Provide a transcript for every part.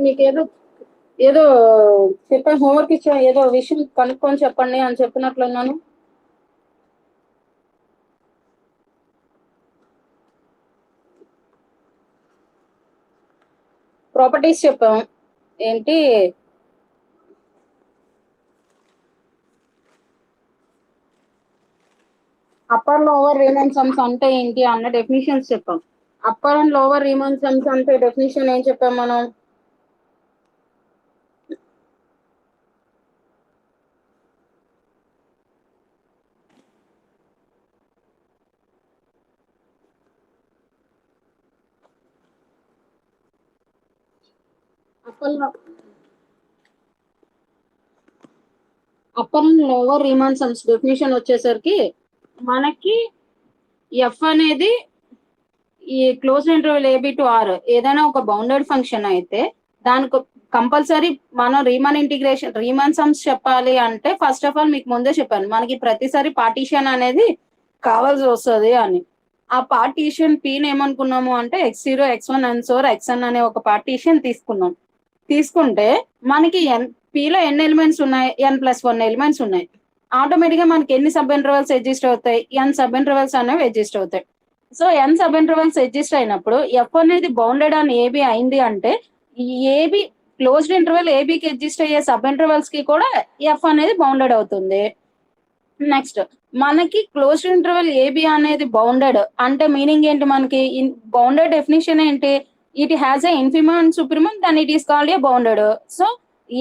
మీకు ఏదో ఏదో చెప్పే హోంవర్క్ ఇచ్చా, ఏదో విషయం కనుక్కొని చెప్పండి అని చెప్పినట్లున్నాను. ప్రాపర్టీస్ చెప్పాం. ఏంటి అప్పర్ లోవర్ రీమన్ సమ్స్ అంటే ఏంటి అన్న డెఫినేషన్స్ చెప్పాం. Upper and lower Riemann sums అంటే డెఫినేషన్ ఏం చెప్పాం మనం? Upper and lower Riemann sums definition వచ్చేసరికి మనకి ఎఫ్ అనేది ఈ close interval AB to R ఏదైనా ఒక బౌండెడ్ ఫంక్షన్ అయితే దానికి కంపల్సరీ మనం రీమన్ సమ్స్ చెప్పాలి అంటే ఫస్ట్ ఆఫ్ ఆల్ మీకు ముందే చెప్పాను, మనకి ప్రతిసారి పార్టీషన్ అనేది కావాల్సి వస్తుంది అని. ఆ పార్టీషన్ పీని ఏమనుకున్నాము అంటే x0 x1 and sour xn అనే ఒక పార్టీషన్ తీసుకుంటే మనకి పీలో ఎన్ని ఎలిమెంట్స్ ఉన్నాయి? n+1 ఎలిమెంట్స్ ఉన్నాయి. ఆటోమేటిక్ గా మనకి ఎన్ని సబ్ ఇంటర్వెల్స్ ఎగ్జిస్ట్ అవుతాయి? n సబ్ ఇంటర్వెల్స్ అనేవి ఎగ్జిస్ట్ అవుతాయి. So n sub intervals exist అయినప్పుడు ఎఫ్ అనేది బౌండెడ్ ఆన్ ఏబి అయింది అంటే ఏబి క్లోజ్డ్ ఇంటర్వెల్ ఏబికి ఎగ్జిస్ట్ అయ్యే సబ్ ఇంటర్వెల్స్ కి కూడా ఎఫ్ అనేది బౌండెడ్ అవుతుంది. నెక్స్ట్ మనకి క్లోజ్డ్ ఇంటర్వెల్ ఏబి అనేది బౌండెడ్ అంటే మీనింగ్ ఏంటి? మనకి బౌండెడ్ డెఫినేషన్ ఏంటి? It has a infimum and supremum then it is called a bounded. So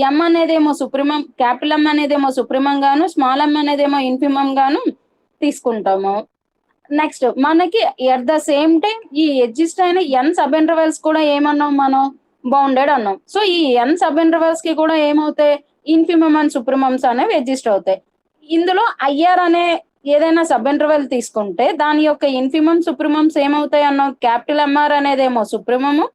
M అనేదేమో supremum, capital M అనేదేమో supremum గాను, స్మాల్ ఎం అనేదేమో ఇన్ఫిమం గాను తీసుకుంటాము. నెక్స్ట్ మనకి ఎట్ ద సేమ్ టైం ఈ ఎగ్జిస్ట్ అయిన ఎన్ సబ్ ఇంటర్వెల్స్ కూడా ఏమన్నాం మనం? బౌండెడ్ అన్నాం. సో ఈ ఎన్ సబ్ ఇంటర్వెల్స్ కి కూడా ఏమవుతాయి? ఇన్ఫిమమ్ అండ్ సుప్రీమమ్స్ అనేవి ఎగ్జిస్ట్ అవుతాయి. ఇందులో ఐఆర్ అనే ఏదైనా సబ్ ఇంటర్వెల్ తీసుకుంటే దాని యొక్క ఇన్ఫిమమ్ సుప్రీమమ్స్ ఏమవుతాయి అన్నాం? క్యాపిటల్ ఎంఆర్ అనేదేమో సుప్రీమము,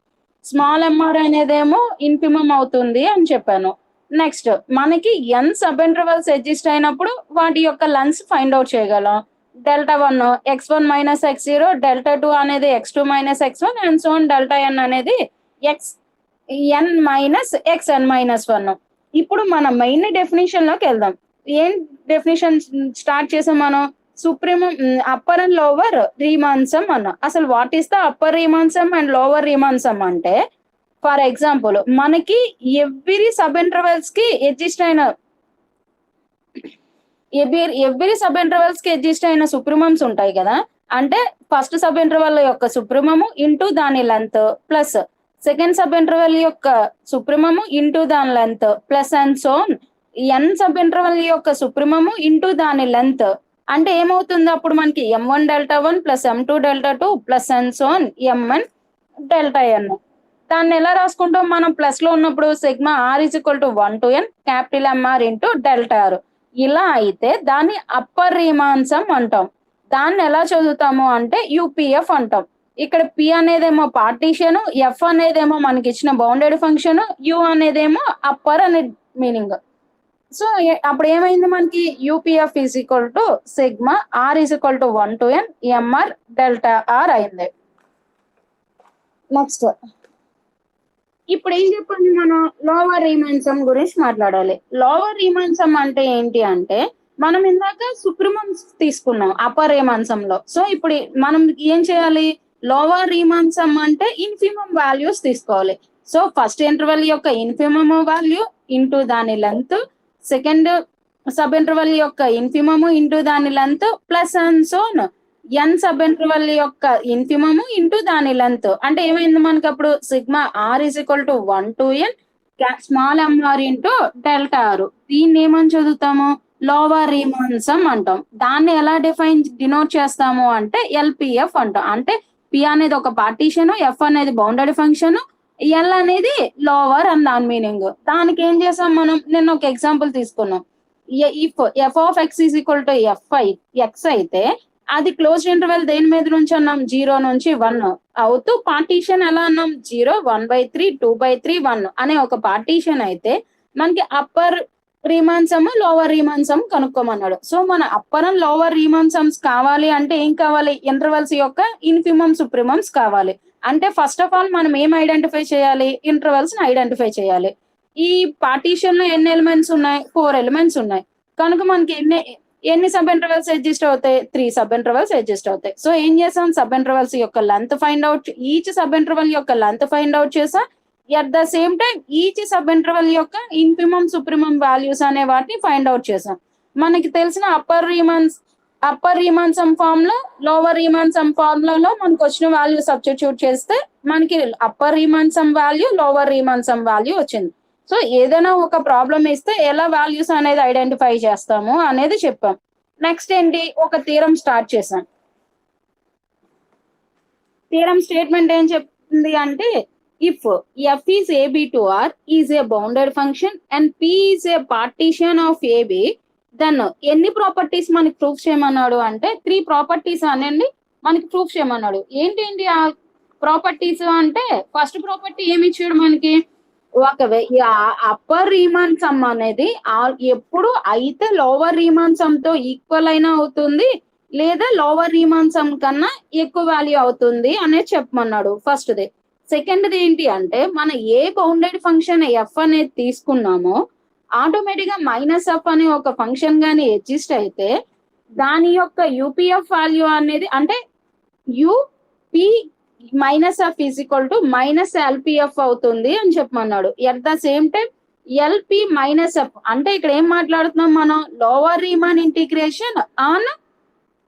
స్మాల్ ఎంఆర్ అనేదేమో ఇన్ఫిమమ్ అవుతుంది అని చెప్పాను. నెక్స్ట్ మనకి ఎన్ సబ్ ఇంటర్వెల్స్ ఎగ్జిస్ట్ అయినప్పుడు వాటి యొక్క లెన్స్ ఫైండ్ అవుట్ చేయగలం. Δ1 x1 మైనస్ x0, Δ2 అనేది x2 minus x1 and so on Δn అనేది xn మైనస్ xn మైనస్ 1. ఇప్పుడు మన మెయిన్ డెఫినేషన్ లోకి వెళ్దాం. ఏం డెఫినేషన్ స్టార్ట్ చేసాం మనం? Supremum upper and lower Riemann sum అన్నాం. అసలు what is the upper Riemann sum and lower Riemann sum అంటే, ఫర్ ఎగ్జాంపుల్ మనకి ఎవ్రీ సబ్ ఇంటర్వెల్స్ కి ఎగ్జిస్ట్ అయిన ఎవ్రీ సబ్ ఇంటర్వెల్స్ కి ఎగ్జిస్ట్ అయిన సుప్రీమమ్స్ ఉంటాయి కదా. అంటే ఫస్ట్ సబ్ ఇంటర్వెల్ యొక్క సుప్రీమము ఇంటూ దాని length plus second sub interval యొక్క సుప్రీమము ఇంటూ దాని length plus and so on N sub interval యొక్క సుప్రీమము ఇంటూ దాని లెంత్. అంటే ఏమవుతుంది అప్పుడు మనకి m1 Δ1 plus m2 Δ2 plus and so on mn Δn. దాన్ని ఎలా రాసుకుంటాం మనం? ప్లస్ లో ఉన్నప్పుడు sigma R is equal to 1 to n capital MR into Δr. ఇలా అయితే దాన్ని అప్పర్ రీమన్ సమ్ అంటాం. దాన్ని ఎలా చదువుతాము అంటే యూపీఎఫ్ అంటాం. ఇక్కడ పి అనేదేమో పార్టీషన్, ఎఫ్ అనేదేమో మనకి ఇచ్చిన బౌండెడ్ ఫంక్షన్, యు అనేదేమో అప్పర్ అనే మీనింగ్. సో అప్పుడు ఏమైంది మనకి? UPF is equal to sigma R is equal to 1 to n MR Δr అయింది. నెక్స్ట్ ఇప్పుడు ఏం చెప్పండి, మనం లోవర్ రీమన్ సమ్ గురించి మాట్లాడాలి. లోవర్ రీమన్ సమ్ అంటే ఏంటి అంటే, మనం ఇందాక సుప్రీమమ్స్ తీసుకున్నాం అప్పర్ రీమన్ సమ్ లో. సో ఇప్పుడు మనం ఏం చేయాలి? లోవర్ రీమన్ సమ్ అంటే ఇన్ఫిమమ్ వాల్యూస్ తీసుకోవాలి. సో ఫస్ట్ ఇంటర్వెల్ యొక్క ఇన్ఫిమమ్ వాల్యూ ఇంటూ దాని లెంత్, సెకండ్ సబ్ ఇంటర్వెల్ యొక్క ఇన్ఫిమమ్ ఇంటూ దాని length plus and so on N sub interval యొక్క ఇన్ఫిమమ్ ఇంటూ దాని లెంత్. అంటే ఏమైంది మనకి అప్పుడు? Sigma R is equal to 1 to n small MR into Δr. దీన్ని ఏమని చదువుతాము? లోవర్ రీమన్ సమ్ అంటాం. దాన్ని ఎలా డినోట్ చేస్తాము అంటే ఎల్పిఎఫ్ అంటాం. అంటే పి అనేది ఒక పార్టీషన్, ఎఫ్ అనేది బౌండెడ్ ఫంక్షన్, ఎల్ అనేది లోవర్ అని దాని మీనింగ్. దానికి ఏం చేసాం మనం? నిన్న ఒక ఎగ్జాంపుల్ తీసుకున్నాం. If F of X is equal to X అయితే అది క్లోజ్ ఇంటర్వెల్ దేని మీద నుంచి అన్నాం? 0 నుంచి 1 అవుతూ పార్టీషన్ ఎలా అన్నాం? 0, 1/3, 2/3, 1 అనే ఒక పార్టీషన్ అయితే మనకి upper Riemann sum, lower Riemann sum కనుక్కోమన్నాడు. సో మన upper and lower Riemann sums కావాలి అంటే ఏం కావాలి? ఇంటర్వెల్స్ యొక్క ఇన్ఫిమమ్ సుప్రీమమ్స్ కావాలి. అంటే ఫస్ట్ ఆఫ్ ఆల్ మనం ఏం ఐడెంటిఫై చేయాలి, ఇంటర్వెల్స్ ఐడెంటిఫై చేయాలి. ఈ పార్టీషన్ లో ఎన్ని ఎలిమెంట్స్ ఉన్నాయి, 4 ఎలిమెంట్స్ ఉన్నాయి. కనుక మనకి ఎన్ని సబ్ ఇంటర్వెల్స్ అడ్జస్ట్ అవుతాయి, 3 సబ్ ఇంటర్వెల్స్ అడ్జస్ట్ అవుతాయి. సో ఏం చేసాం, సబ్ ఇంటర్వెల్స్ యొక్క length find out, each sub interval యొక్క లెంత్ ఫైండ్ అవుట్ చేసాం. At the same time each sub interval యొక్క ఇన్ఫిమం సుప్రిమం వాల్యూస్ అనే వాటిని ఫైండ్ అవుట్ చేసాం. మనకి తెలిసిన అప్పర్ రీమన్ సమ్ ఫార్మ్ లో, లోవర్ రీమన్ సమ్ ఫార్ములాలో మనకు వచ్చిన వాల్యూ సబ్స్టిట్యూట్ చేస్తే మనకి upper Riemann some value, lower Riemann some value వచ్చింది. సో ఏదైనా ఒక ప్రాబ్లం ఇస్తే ఎలా వాల్యూస్ అనేది ఐడెంటిఫై చేస్తాము అనేది చెప్పాం. నెక్స్ట్ ఏంటి, ఒక థీరం స్టార్ట్ చేసాం. థీరం స్టేట్మెంట్ ఏం చెప్తుంది అంటే, if f is ab to r is a bounded function and p is a partition of ab, then ఎన్ని ప్రాపర్టీస్ మనకి ప్రూఫ్ చేయమన్నాడు అంటే 3 ప్రాపర్టీస్ అనేది మనకి ప్రూఫ్ చేయమన్నాడు. ఏంటి ఆ ప్రాపర్టీస్ అంటే, ఫస్ట్ ప్రాపర్టీ ఏమి ఇచ్చాడు మనకి, అప్పర్ రీమాన్ సమ్ అనేది ఎప్పుడు అయితే లోవర్ రీమాన్ సమ్ తో ఈక్వల్ అయినా అవుతుంది, లేదా లోవర్ రీమాన్ సమ్ కన్నా ఎక్కువ వాల్యూ అవుతుంది అనేది చెప్పమన్నాడు ఫస్ట్ది. సెకండ్ది ఏంటి అంటే, మన ఏ బౌండెడ్ ఫంక్షన్ ఎఫ్ అనేది తీసుకున్నామో ఆటోమేటిక్ గా మైనస్ ఎఫ్ అనే ఒక ఫంక్షన్ గానీ ఎగ్జిస్ట్ అయితే దాని యొక్క యూపీఎఫ్ వాల్యూ అనేది అంటే UP minus F is equal to minus LPF అవుతుంది అని చెప్పమన్నాడు. At the same time LP minus F అంటే ఇక్కడ ఏం మాట్లాడుతున్నాం మనం, లోవర్ రీమాన్ ఇంటిగ్రేషన్ ఆన్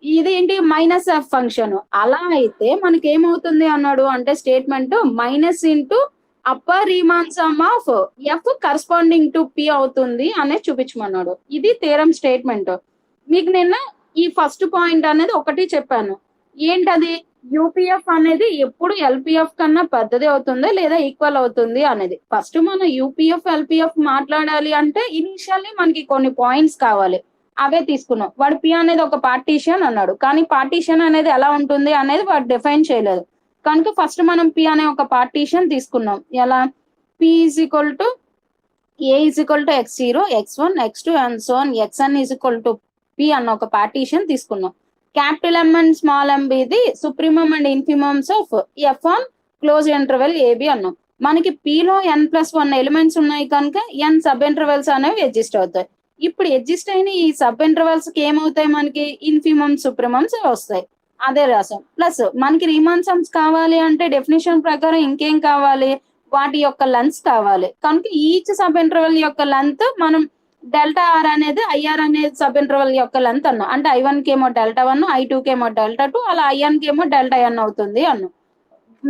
ఇదేంటి మైనస్ ఎఫ్ ఫంక్షన్. అలా అయితే మనకి ఏమవుతుంది అన్నాడు అంటే, statement minus into upper Riemann sum of F corresponding to P అవుతుంది అనేది చూపించమన్నాడు. ఇది థీరం స్టేట్మెంట్. మీకు నిన్న ఈ ఫస్ట్ పాయింట్ అనేది ఒకటి చెప్పాను, ఏంటది, యూపీఎఫ్ అనేది ఎప్పుడు ఎల్పిఎఫ్ కన్నా పెద్దది అవుతుంది లేదా ఈక్వల్ అవుతుంది అనేది. ఫస్ట్ మనం యూపీఎఫ్ ఎల్పిఎఫ్ మాట్లాడాలి అంటే ఇనిషియల్లీ మనకి కొన్ని పాయింట్స్ కావాలి, అవే తీసుకున్నాం. వాడు పి అనేది ఒక పార్టీషన్ అన్నాడు, కానీ పార్టీషన్ అనేది ఎలా ఉంటుంది అనేది వాడు డిఫైన్ చేయలేదు. కనుక ఫస్ట్ మనం పి అనే ఒక పార్టీషన్ తీసుకున్నాం. ఎలా, P is equal to A is equal to x0, x1, x2 and so on xn is equal to P అన్న ఒక పార్టీషన్ తీసుకున్నాం. Capital M and small M ఇది supremum and infimums of F on close interval AB అన్నాం. మనకి పిలో n+1 elements ఉన్నాయి కనుక n sub intervals అనేవి ఎగ్జిస్ట్ అవుతాయి. ఇప్పుడు ఎగ్జిస్ట్ అయిన ఈ సబ్ ఇంటర్వెల్స్ కి ఏమవుతాయి, మనకి ఇన్ఫిమమ్స్ సుప్రీమమ్స్ వస్తాయి. అదే రాసాం. ప్లస్ మనకి రీమాన్ సమ్స్ కావాలి అంటే డెఫినేషన్ ప్రకారం ఇంకేం కావాలి, వాటి యొక్క లెంత్ కావాలి. కనుక ఈచ్ సబ్ ఇంటర్వెల్ యొక్క లెంత్ మనం డెల్టా ఆర్ అనేది ఐఆర్ అనేది సబ్ ఇంటర్వెల్ యొక్క లెంత్ అన్నాం. అంటే I1 కేమో డెల్టా 1, I2 కేమో డెల్టా 2, అలా IN కేమో డెల్టా n అవుతుంది అన్నాం.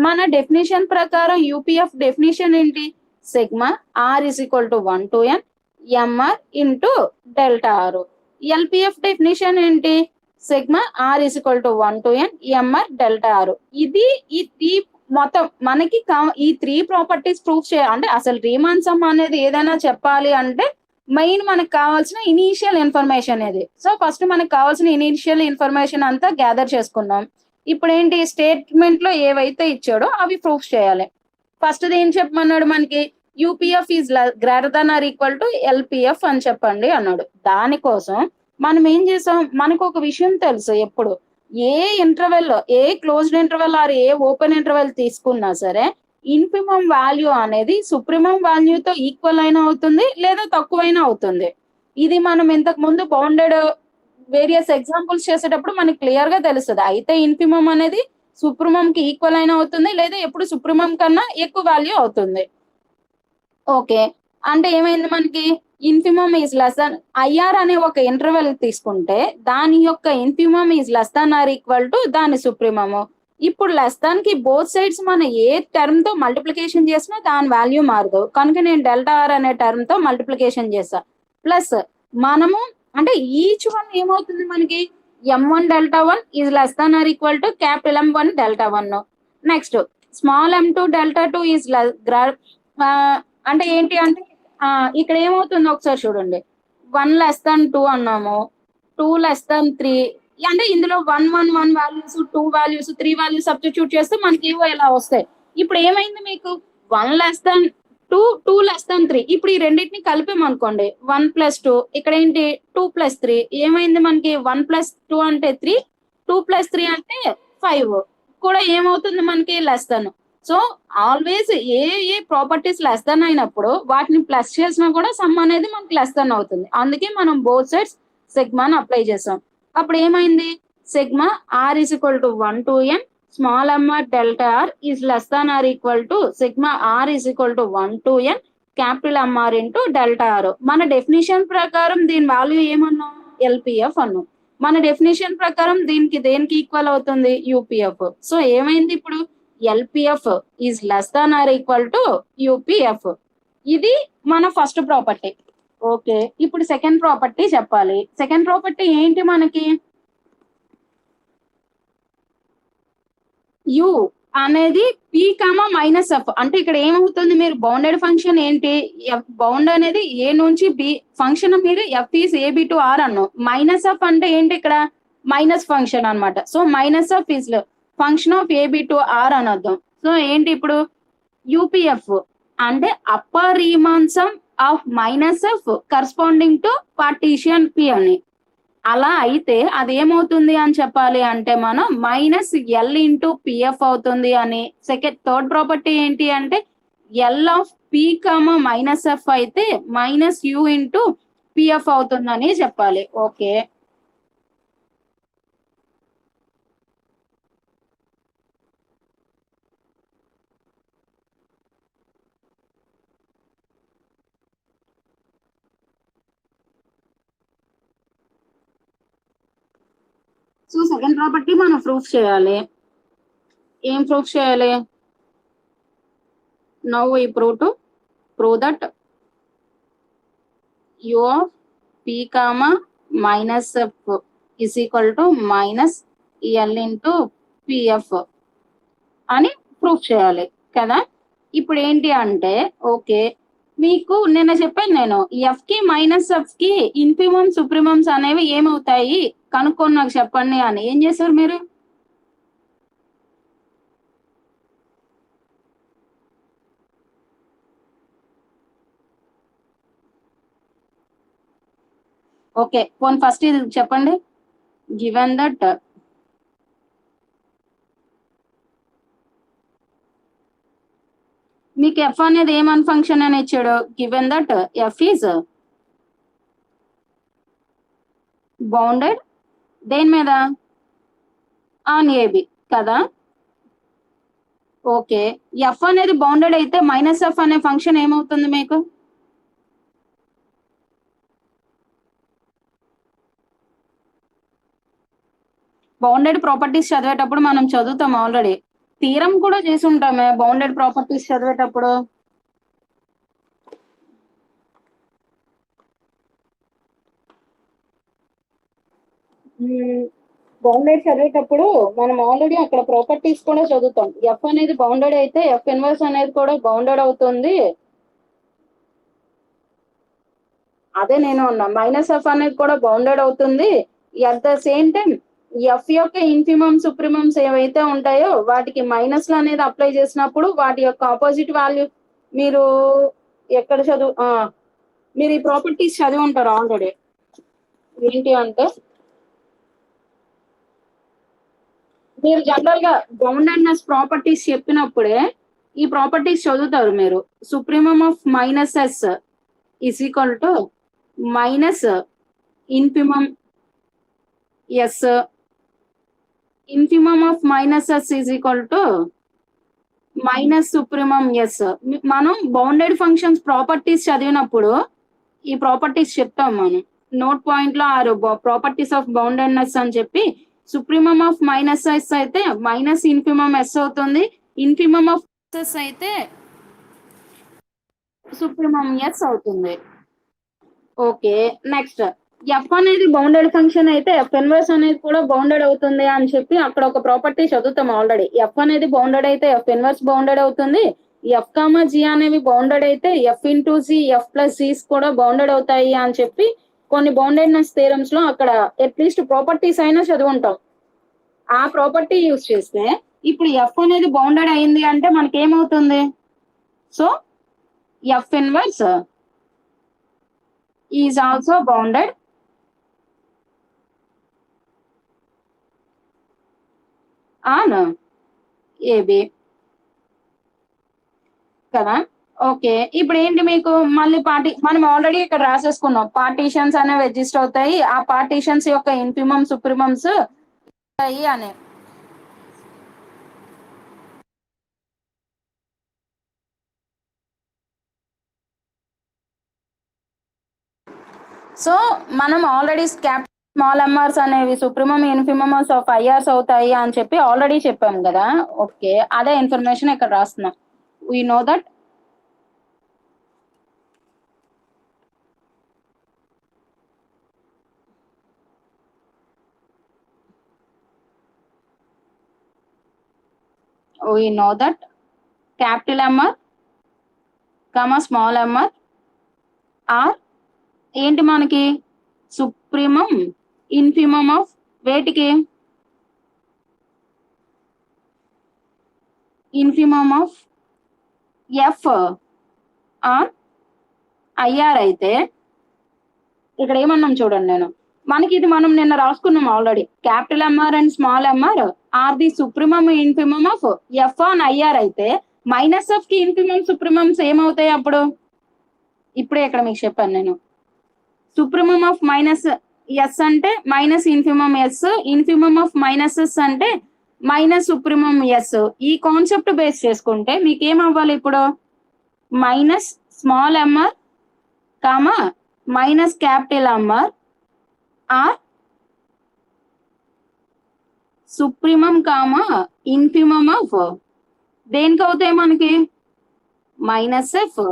మన డెఫినేషన్ ప్రకారం యూపీఎఫ్ డెఫినేషన్ ఏంటి, sigma R is equal to 1 to n MR into delta R. LPF definition ఏంటి, sigma R is equal to 1 to n MR delta R. ఇది ఈ మొత్తం మనకి ఈ 3 ప్రాపర్టీస్ ప్రూఫ్ చేయాలి. అంటే అసలు రీమాన్ సమ్ అనేది ఏదైనా చెప్పాలి అంటే మెయిన్ మనకు కావాల్సిన ఇనీషియల్ ఇన్ఫర్మేషన్ ఇది. సో ఫస్ట్ మనకు కావాల్సిన ఇనీషియల్ ఇన్ఫర్మేషన్ అంతా గ్యాదర్ చేసుకున్నాం. ఇప్పుడు ఏంటి, స్టేట్మెంట్ లో ఏవైతే ఇచ్చాడో అవి ప్రూఫ్ చేయాలి. ఫస్ట్ ఏం చెప్పమన్నాడు మనకి, UPF is greater than or equal to LPF అని చెప్పండి అన్నాడు. దానికోసం మనం ఏం చేసాం, మనకు ఒక విషయం తెలుసు, ఎప్పుడు ఏ ఇంటర్వెల్, ఏ క్లోజ్డ్ ఇంటర్వెల్ ఆర్ ఏ ఓపెన్ ఇంటర్వెల్ తీసుకున్నా సరే ఇన్ఫిమం వాల్యూ అనేది సుప్రీమం వాల్యూతో ఈక్వల్ అయినా అవుతుంది లేదా తక్కువైనా అవుతుంది. ఇది మనం ఇంతకు ముందు బౌండెడ్ వేరియస్ ఎగ్జాంపుల్స్ చేసేటప్పుడు మనకి క్లియర్ గా తెలుస్తుంది. అయితే ఇన్ఫిమం అనేది సుప్రీమం కి ఈక్వల్ అయినా అవుతుంది లేదా ఎప్పుడు సుప్రీమం కన్నా ఎక్కువ వాల్యూ అవుతుంది. ఓకే, అంటే ఏమైంది మనకి, infimum is less than IR అనే ఒక ఇంటర్వెల్ తీసుకుంటే దాని యొక్క infimum is less than or equal to దాని సుప్రీమము. ఇప్పుడు లెస్ దాన్ కి బోత్ సైడ్స్ మనం ఏ టర్మ్ తో మల్టిప్లికేషన్ చేసినా దాని వాల్యూ మారదు. కనుక నేను డెల్టా ఆర్ అనే టర్మ్ తో మల్టిప్లికేషన్ చేస్తా. ప్లస్ మనము అంటే ఈచ్ వన్ ఏమవుతుంది మనకి, m1 delta 1 is less than or equal to capital M1 delta 1. Next small m2 delta 2 is అంటే ఏంటి అంటే ఇక్కడ ఏమవుతుంది ఒకసారి చూడండి, 1 లెస్ దాన్ 2 అన్నాము, 2 లెస్ దాన్ 3, అంటే ఇందులో 1 1 1 వాల్యూస్, 2 వాల్యూస్, 3 వాల్యూస్ సబ్స్టిట్యూట్ చేస్తే మనకి ఏవో ఇలా వస్తాయి. ఇప్పుడు ఏమైంది మీకు, 1 లెస్ దాన్ 2, 2 లెస్ దాన్ 3. ఇప్పుడు ఈ రెండింటిని కలిపామనుకోండి, 1 + 2, ఇక్కడ ఏంటి 2 + 3, ఏమైంది మనకి 1 + 2 అంటే 3, 2 + 3 అంటే 5 కూడా ఏమవుతుంది మనకి less than. So always a A properties less than అయినప్పుడు వాటిని ప్లస్ చేసినా కూడా సమ్ అనేది మనకి లెస్ దెన్ అవుతుంది. అందుకే మనం బోత్ సైడ్స్ సిగ్మాని అప్లై చేసాం. అప్పుడు ఏమైంది? Sigma R is equal to 1 to n small MR delta R is less than or equal to sigma R is equal to 1 to n capital MR into delta R. మన definition ప్రకారం దీని value ఏమన్నాం? LPF అన్నాం. మన definition ప్రకారం దీనికి దేనికి equal అవుతుంది? UPF. So ఏమైంది ఇప్పుడు? LPF is less than or equal to UPF. ఇది మన ఫస్ట్ ప్రాపర్టీ. ఓకే, ఇప్పుడు సెకండ్ ప్రాపర్టీ చెప్పాలి. సెకండ్ ప్రాపర్టీ ఏంటి మనకి? యు అనేది పి కామా మైనస్ ఎఫ్. అంటే ఇక్కడ ఏమవుతుంది? మీరు బౌండెడ్ ఫంక్షన్ ఏంటి? బౌండ్ అనేది ఏ నుంచి బి ఫంక్షన్ మీరు F is AB to R అన్నాం. మైనస్ ఎఫ్ అంటే ఏంటి? ఇక్కడ మైనస్ ఫంక్షన్ అన్నమాట. So minus F is function of AB to R అని అర్థం. సో ఏంటి ఇప్పుడు? యూపీఎఫ్ అంటే upper Riemann sum of minus F corresponding to partition P అని. అలా అయితే అది ఏమవుతుంది అని చెప్పాలి అంటే మనం మైనస్ ఎల్ ఇంటూ పిఎఫ్ అవుతుంది అని. థర్డ్ ప్రాపర్టీ ఏంటి అంటే L of P comma minus F అయితే మైనస్ యు ఇంటూ పిఎఫ్ అవుతుందని చెప్పాలి. ఓకే, సో సెకండ్ ప్రాపర్టీ మనం ప్రూఫ్ చేయాలి. ఏం ప్రూఫ్ చేయాలి? Now we prove that you of P comma minus F is equal to minus L into PF అని proof చేయాలి కదా. ఇప్పుడు ఏంటి అంటే ఓకే, మీకు నిన్న చెప్పాను నేను ఎఫ్ కి మైనస్ ఎఫ్ కి ఇన్ఫిమమ్ సుప్రీమమ్స్ అనేవి ఏమవుతాయి కనుక్కొని నాకు చెప్పండి అని. ఏం చేశారు మీరు? ఓకే, పోనీ ఫస్ట్ ఇది చెప్పండి. గివెన్ దట్ మీకు ఎఫ్ అనేది ఏమన్ ఫంక్షన్ అని ఇచ్చాడు. Given that F is bounded దేని మీద? ఆన్ ఏబి కదా. ఓకే, ఎఫ్ అనేది బౌండెడ్ అయితే మైనస్ ఎఫ్ అనే ఫంక్షన్ ఏమవుతుంది మీకు? బౌండెడ్ ప్రాపర్టీస్ చదివేటప్పుడు మనం చదువుతాం ఆల్రెడీ. థీరం కూడా చేసి ఉంటామే బౌండెడ్ ప్రాపర్టీస్ చదివేటప్పుడు. బౌండెడ్ చదివేటప్పుడు మనం ఆల్రెడీ అక్కడ ప్రాపర్టీస్ కూడా చదువుతాం. ఎఫ్ అనేది బౌండెడ్ అయితే ఎఫ్ ఇన్వర్స్ అనేది కూడా బౌండెడ్ అవుతుంది. అదే నేను అన్నా, మైనస్ ఎఫ్ అనేది కూడా బౌండెడ్ అవుతుంది. At the same time F యొక్క ఇన్ఫిమమ్ సుప్రీమమ్స్ ఏవైతే ఉంటాయో వాటికి మైనస్లు అనేది అప్లై చేసినప్పుడు వాటి యొక్క ఆపోజిట్ వాల్యూ మీరు ఎక్కడ మీరు ఈ ప్రాపర్టీస్ చదివి ఉంటారు ఆల్రెడీ. ఏంటి అంటే మీరు జనరల్ గా బౌండెడ్నెస్ ప్రాపర్టీస్ చెప్పినప్పుడే ఈ ప్రాపర్టీస్ చదువుతారు మీరు. Supremum of minus S is equal to minus infimum S. Infimum of minus S is equal to minus supremum S. మనం బౌండెడ్ ఫంక్షన్స్ ప్రాపర్టీస్ చదివినప్పుడు ఈ ప్రాపర్టీస్ చెప్తాం మనం. నోట్ పాయింట్ లో ఆరు ప్రాపర్టీస్ ఆఫ్ బౌండెడ్నెస్ అని చెప్పి సుప్రీమమ్ ఆఫ్ మైనస్ ఎస్ అయితే మైనస్ ఇన్ఫిమమ్ ఎస్ అవుతుంది. ఇన్ఫిమమ్ ఆఫ్ ఎస్ అయితే సుప్రీమమ్ ఎస్ అవుతుంది. ఓకే, నెక్స్ట్ ఎఫ్ అనేది బౌండెడ్ ఫంక్షన్ అయితే ఎఫ్ ఇన్వర్స్ అనేది కూడా బౌండెడ్ అవుతుంది అని చెప్పి అక్కడ ఒక ప్రాపర్టీ చదువుతాం ఆల్రెడీ. ఎఫ్ అనేది బౌండెడ్ అయితే ఎఫ్ ఇన్వర్స్ బౌండెడ్ అవుతుంది. ఎఫ్ కామా జి అనేవి బౌండెడ్ అయితే F into C F plus సిస్ కూడా బౌండెడ్ అవుతాయి అని చెప్పి కొన్ని బౌండెడ్నెస్ థియరమ్స్ లో అక్కడ అట్లీస్ట్ ప్రాపర్టీస్ అయినా చదువుంటాం. ఆ ప్రాపర్టీ యూజ్ చేస్తే ఇప్పుడు ఎఫ్ అనేది బౌండెడ్ అయింది అంటే మనకి ఏమవుతుంది? So F inverse is also bounded on AB. కదా. ఓకే, ఇప్పుడు ఏంటి మీకు మళ్ళీ మనం ఆల్రెడీ ఇక్కడ రాసేసుకున్నాం, పార్టీషన్స్ అనేవి ఎగ్జిస్ట్ అవుతాయి, ఆ పార్టీషన్స్ యొక్క ఇన్ఫిమమ్ సుప్రిమమ్స్ అవుతాయి అని. సో మనం ఆల్రెడీ స్మాల్ ఎంఆర్స్ అనేవి సుప్రీమమ్ ఇన్ఫిమమ్స్ ఆఫ్ ఐఆర్స్ అవుతాయి అని చెప్పి ఆల్రెడీ చెప్పాం కదా. ఓకే, అదే ఇన్ఫర్మేషన్ ఇక్కడ రాస్తున్నాం. We know that capital MR, small MR are ఏంటి మనకి సుప్రీమమ్ ఇన్ఫిమమ్ ఆఫ్ వేటికి infimum of F or IR అయితే ఇక్కడ ఏమన్నాం చూడండి, మనకి ఇది మనం నిన్న రాసుకున్నాం already. Capital MR and small MR are the supremum infimum of F on IR అయితే మైనస్ ఎఫ్ కి ఇన్ఫిమమ్ సుప్రీమమ్స్ ఏమవుతాయి అప్పుడు? ఇప్పుడే ఇక్కడ మీకు చెప్పాను నేను. సుప్రీమమ్ ఆఫ్ మైనస్ ఎస్ అంటే minus infimum S, infimum of minus S అంటే మైనస్ సుప్రీమమ్ ఎస్. ఈ కాన్సెప్ట్ బేస్ చేసుకుంటే మీకు ఏమవ్వాలి ఇప్పుడు? Minus small MR comma minus capital MR R supremum comma infimum of దేనికి అవుతాయి మనకి? Minus F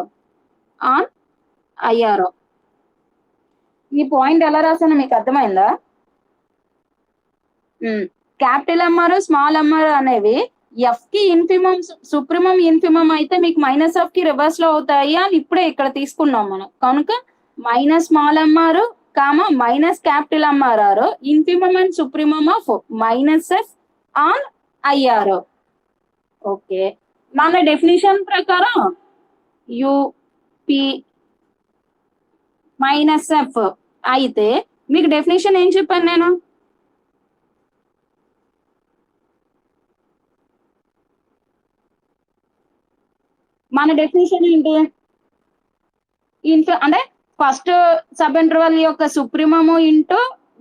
on IR. ఈ పాయింట్ ఎలా రాసానో మీకు అర్థమైందా? క్యాపిటల్ ఎంఆర్ స్మాల్ ఎంఆర్ అనేవి ఎఫ్ కి ఇన్ఫిమమ్ సుప్రీమమ్ ఇన్ఫిమమ్ అయితే మీకు మైనస్ ఎఫ్ కి రివర్స్ లో అవుతాయి అని ఇప్పుడే ఇక్కడ తీసుకున్నాం మనం. కనుక minus small MR comma minus capital MR R infimum and supremum of minus F on IR. Okay, మన డెఫినిషన్ ప్రకారం యుపి మైనస్ ఎఫ్ అయితే మీకు డెఫినేషన్ ఏం చెప్పాను నేను? మన డెఫినేషన్ ఏంటి? అంటే ఫస్ట్ సబ్ ఇంటర్వల్ యొక్క సుప్రీమము ఇంటూ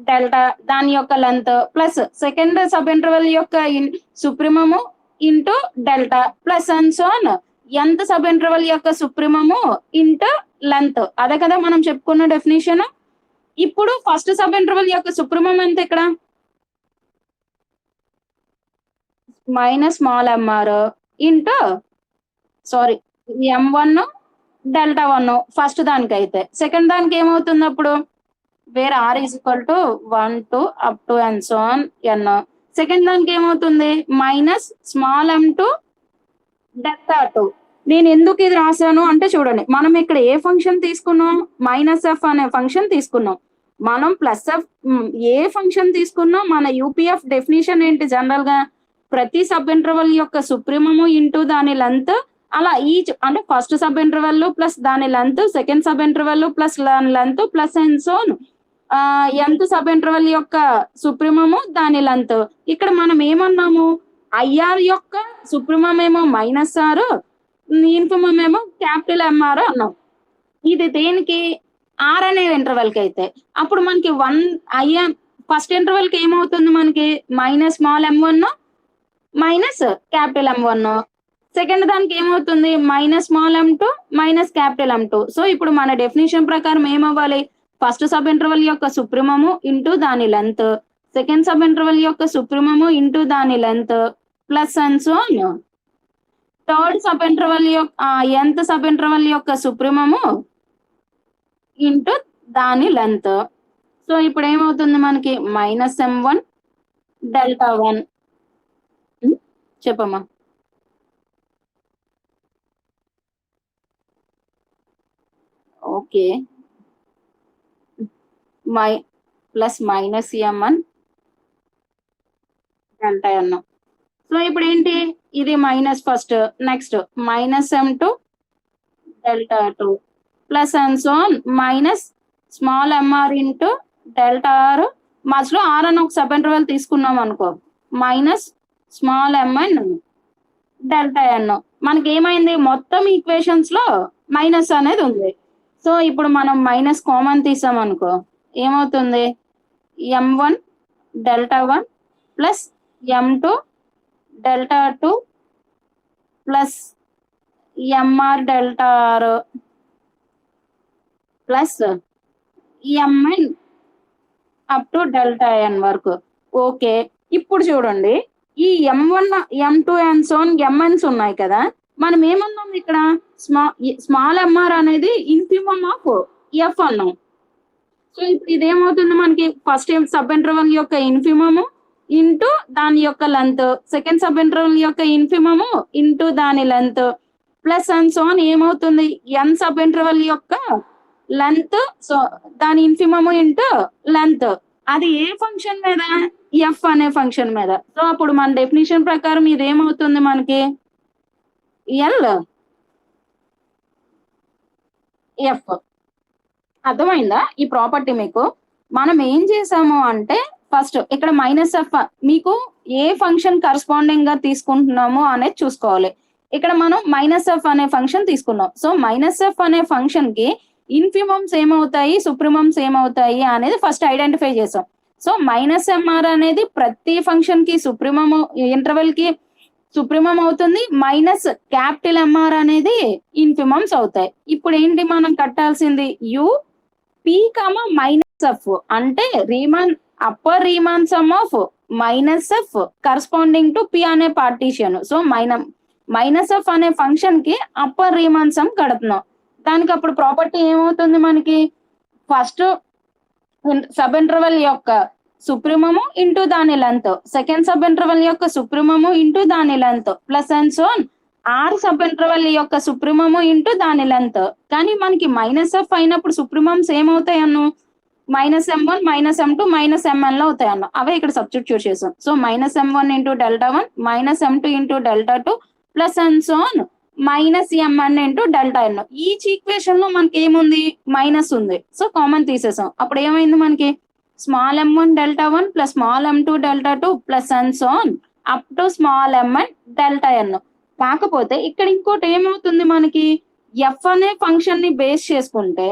డెల్టా దాని యొక్క length plus second sub interval యొక్క supremum into delta plus and so on nth sub interval యొక్క సుప్రీమము ఇంటూ లెంత్. అదే కదా మనం చెప్పుకున్న డెఫినేషన్. ఇప్పుడు ఫస్ట్ సబ్ ఇంటర్వల్ యొక్క సుప్రీమం ఎంత ఇక్కడ? Minus small MR into sorry M1 delta 1 first దానికి అయితే. సెకండ్ దానికి ఏమవుతుంది అప్పుడు? Where R is equal to 1 to up to and so on n. Second దానికి ఏమవుతుంది? Minus small m two delta 2. నేను ఎందుకు ఇది రాశాను అంటే చూడండి, మనం ఇక్కడ ఏ ఫంక్షన్ తీసుకున్నాం? మైనస్ ఎఫ్ అనే ఫంక్షన్ తీసుకున్నాం. మనం ప్లస్ ఎఫ్ ఏ ఫంక్షన్ తీసుకున్నాం? మన యూపీఎఫ్ డెఫినేషన్ ఏంటి? జనరల్ గా ప్రతి సబ్ ఇంటర్వల్ యొక్క సుప్రీమము ఇంటూ దాని లెంత్, అలా ఈచ్ అంటే ఫస్ట్ సబ్ ఇంటర్వెల్ ప్లస్ దాని length, second sub interval plus దాని length plus and so on nth sub interval యొక్క సుప్రీమము దాని లెంత్. ఇక్కడ మనం ఏమన్నాము? ఐఆర్ యొక్క సుప్రీమం ఏమో మైనస్ ఆర్, ఇన్ఫిమం ఏమో క్యాపిటల్ ఎంఆర్ అన్నాం. ఇది దేనికి? ఆర్ అనే ఇంటర్వెల్ కి అయితే. అప్పుడు మనకి ఐఆర్ ఫస్ట్ ఇంటర్వెల్ కి ఏమవుతుంది మనకి? Minus small m1 minus capital M1. Second దానికి ఏమవుతుంది? Minus small m2 minus capital M2. So ఇప్పుడు మన డెఫినేషన్ ప్రకారం ఏమవ్వాలి? ఫస్ట్ సబ్ ఇంటర్వెల్ యొక్క సుప్రీమము ఇంటూ దాని లెంత్, సెకండ్ సబ్ ఇంటర్వెల్ యొక్క సుప్రీమము ఇంటూ దాని length plus and so on third sub interval యొక్క nth సబ్ ఇంటర్వెల్ యొక్క సుప్రీమము ఇంటూ దాని లెంత్. సో ఇప్పుడు ఏమవుతుంది మనకి? Minus M1 delta 1. చెప్పమ్మా. Okay, plus minus M1 delta n. So ఇప్పుడు ఏంటి? ఇది minus first, next minus M2 delta 2 plus and so on minus small MR into delta R. మధ్యలో ఆర్ అని ఒక సబ్ ఇంటర్వెల్ తీసుకున్నాం అనుకో, minus small MN delta N. మనకి ఏమైంది మొత్తం ఈక్వేషన్స్ లో మైనస్ అనేది ఉంది. సో ఇప్పుడు మనం మైనస్ కామన్ తీసాం అనుకో ఏమవుతుంది m1 Δ1 plus m2 Δ2 plus mr Δr plus mn up to Δn వరకు. ఓకే, ఇప్పుడు చూడండి ఈ m1 m2 and so mns ఉన్నాయి కదా, మనం ఏమన్నాం ఇక్కడ స్మాల్ mr అనేది ఇన్ఫిమమ్ ఆఫ్ f అన్నాం. సో ఇప్పుడు ఇదేమవుతుంది మనకి ఫస్ట్ సబ్ ఇంటర్వల్ యొక్క ఇన్ఫిమము ఇంటూ దాని యొక్క లెంత్, సెకండ్ సబ్ ఇంటర్వల్ యొక్క ఇన్ఫిమము ఇంటూ దాని లెంత్ ప్లస్ అండ్ సో ఏమవుతుంది ఎన్ సబ్ ఇంటర్వల్ యొక్క లెంత్, సో దాని ఇన్ఫిమము ఇంటూ లెంత్. అది ఏ ఫంక్షన్ మీద, ఎఫ్ అనే ఫంక్షన్ మీద. సో అప్పుడు మన డెఫినేషన్ ప్రకారం ఇది ఏమవుతుంది మనకి ఎల్ ఎఫ్. అర్థమైందా ఈ ప్రాపర్టీ మీకు? మనం ఏం చేసాము అంటే ఫస్ట్ ఇక్కడ మైనస్ ఎఫ్ మీకు ఏ ఫంక్షన్ కరస్పాండింగ్ గా తీసుకుంటున్నాము అనేది చూసుకోవాలి. ఇక్కడ మనం మైనస్ ఎఫ్ అనే ఫంక్షన్ తీసుకున్నాం. సో మైనస్ ఎఫ్ అనే ఫంక్షన్ కి ఇన్ఫిమమ్స్ ఏమవుతాయి, సుప్రిమమ్స్ ఏమవుతాయి అనేది ఫస్ట్ ఐడెంటిఫై చేసాం. సో మైనస్ ఎంఆర్ అనేది ప్రతి ఫంక్షన్ కి సుప్రిమమ్ ఇంటర్వెల్ కి సుప్రిమం అవుతుంది, మైనస్ క్యాపిటల్ ఎంఆర్ అనేది ఇన్ఫిమమ్స్ అవుతాయి. ఇప్పుడు ఏంటి మనం కట్టాల్సింది U P comma minus F అంటే Riemann upper Riemann sum of minus F corresponding to P అనే పార్టీషన్. సో మైనస్ ఎఫ్ అనే ఫంక్షన్ కి అప్పర్ రీమాన్ సమ్ కడుతున్నాం. దానికి అప్పుడు ప్రాపర్టీ ఏమవుతుంది మనకి ఫస్ట్ సబ్ ఇంటర్వెల్ యొక్క సుప్రీమము ఇంటూ దాని లెంత్, సెకండ్ సబ్ ఇంటర్వెల్ యొక్క సుప్రీమము ఇంటూ దాని length plus and so R sub interval యొక్క సుప్రీమము ఇంటూ దాని లెంత్. కానీ మనకి మైనస్ ఎఫ్ అయినప్పుడు సుప్రీమమ్స్ ఏమవుతాయి అన్ను minus m1 minus m2 minus mn లో అవుతాయి అన్న. అవే ఇక్కడ సబ్స్టిట్యూట్ చేసాం. So minus m1 into Δ1 minus m2 into Δ2 plus and so minus mn into Δn. Each equation లో మనకి ఏముంది మైనస్ ఉంది. సో కామన్ తీసేసాం. అప్పుడు ఏమైంది మనకి small m1 Δ1 plus small m2 Δ2 plus and so up to small mn Δn. కాకపోతే ఇక్కడ ఇంకోటి ఏమవుతుంది మనకి ఎఫ్ అనే ఫంక్షన్ ని బేస్ చేసుకుంటే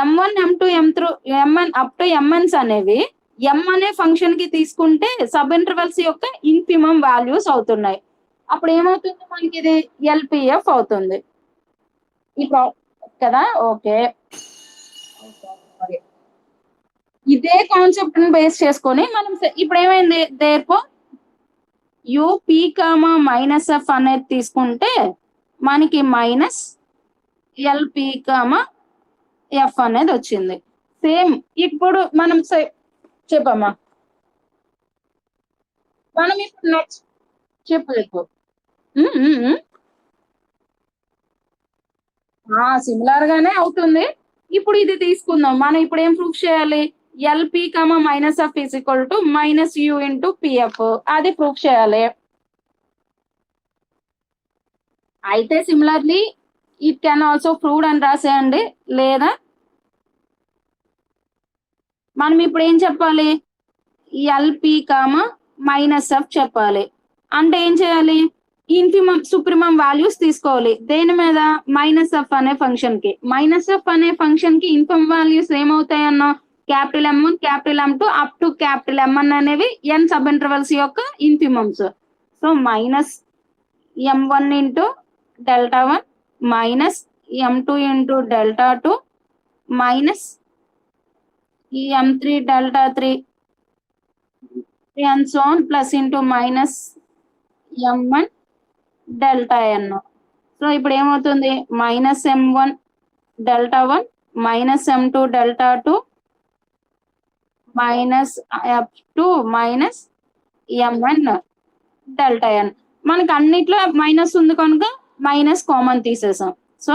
m1 m2 m3 mn up to mns అనేవి m అనే ఫంక్షన్ కి తీసుకుంటే సబ్ ఇంటర్వెల్స్ యొక్క ఇన్ఫిమమ్ వాల్యూస్ అవుతున్నాయి. అప్పుడు ఏమవుతుంది మనకి ఇది ఎల్పిఎఫ్ అవుతుంది కదా. ఓకే, ఇదే కాన్సెప్ట్ ని బేస్ చేసుకొని మనం ఇప్పుడు ఏమైంది therefore UP comma minus F అనేది తీసుకుంటే మనకి మైనస్ ఎల్పి కామా ఎఫ్ అనేది వచ్చింది. సేమ్ ఇప్పుడు మనం చెప్పమ్మా, మనం ఇప్పుడు నెక్స్ట్ చెప్పలేదు సిమిలర్ గానే అవుతుంది. ఇప్పుడు ఇది తీసుకుందాం. మనం ఇప్పుడు ఏం ప్రూఫ్ చేయాలి LP comma minus F is equal to minus U into PF, అది ప్రూఫ్ చేయాలి. అయితే similarly it can also proved అని రాసేయండి, లేదా మనం ఇప్పుడు ఏం చెప్పాలి ఎల్పి కామా మైనస్ ఎఫ్ చెప్పాలి. అంటే ఏం చేయాలి ఇన్ఫిమమ్ సుప్రీమమ్ వాల్యూస్ తీసుకోవాలి. దేని మీద మైనస్ ఎఫ్ అనే ఫంక్షన్ కి. మైనస్ ఎఫ్ అనే ఫంక్షన్ కి ఇన్ఫిమమ్ వాల్యూస్ ఏమవుతాయి అన్న capital M1 capital M2 up to capital mn అనేవి n సబ్ ఇంటర్వెల్స్ యొక్క infimums. So minus m1 into Δ1 minus m2 into Δ2 minus m3 Δ3 and so on plus into minus m1 Δn. So ఇప్పుడు ఏమవుతుంది minus m1 Δ1 minus m2 Δ2 minus f2 minus mn Δn. మనకి అన్నిట్లో minus ఉంది కనుక minus common తీసేసాం. So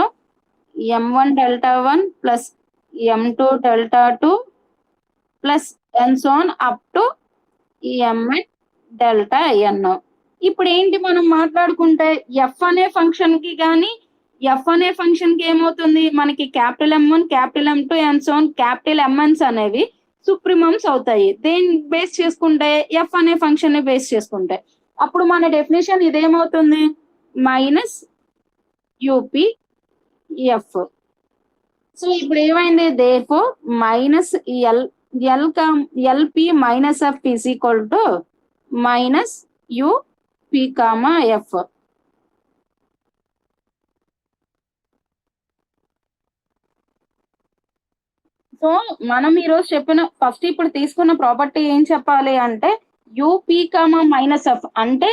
m1 Δ1 plus m2 Δ2 plus and so on up to mn Δn. ఇప్పుడు ఏంటి మనం మాట్లాడుకుంటే ఎఫ్ అనే ఫంక్షన్ కి కానీ ఎఫ్ అనే ఫంక్షన్ కి ఏమవుతుంది మనకి capital M1 capital M2 and so on capital mns అనేవి సుప్రీమమ్స్ అవుతాయి. దేని బేస్ చేసుకుంటే ఎఫ్ అనే ఫంక్షన్ ని బేస్ చేసుకుంటే. అప్పుడు మన డెఫినేషన్ ఇదేమవుతుంది మైనస్ యూపీఎఫ్. సో ఇప్పుడు ఏమైంది, therefore minus L LP minus F is equal to minus UP comma F. So మనం ఈరోజు చెప్పిన ఫస్ట్ ఇప్పుడు తీసుకున్న ప్రాపర్టీ ఏం చెప్పాలి అంటే యూపీ కామా మైనస్ ఎఫ్ అంటే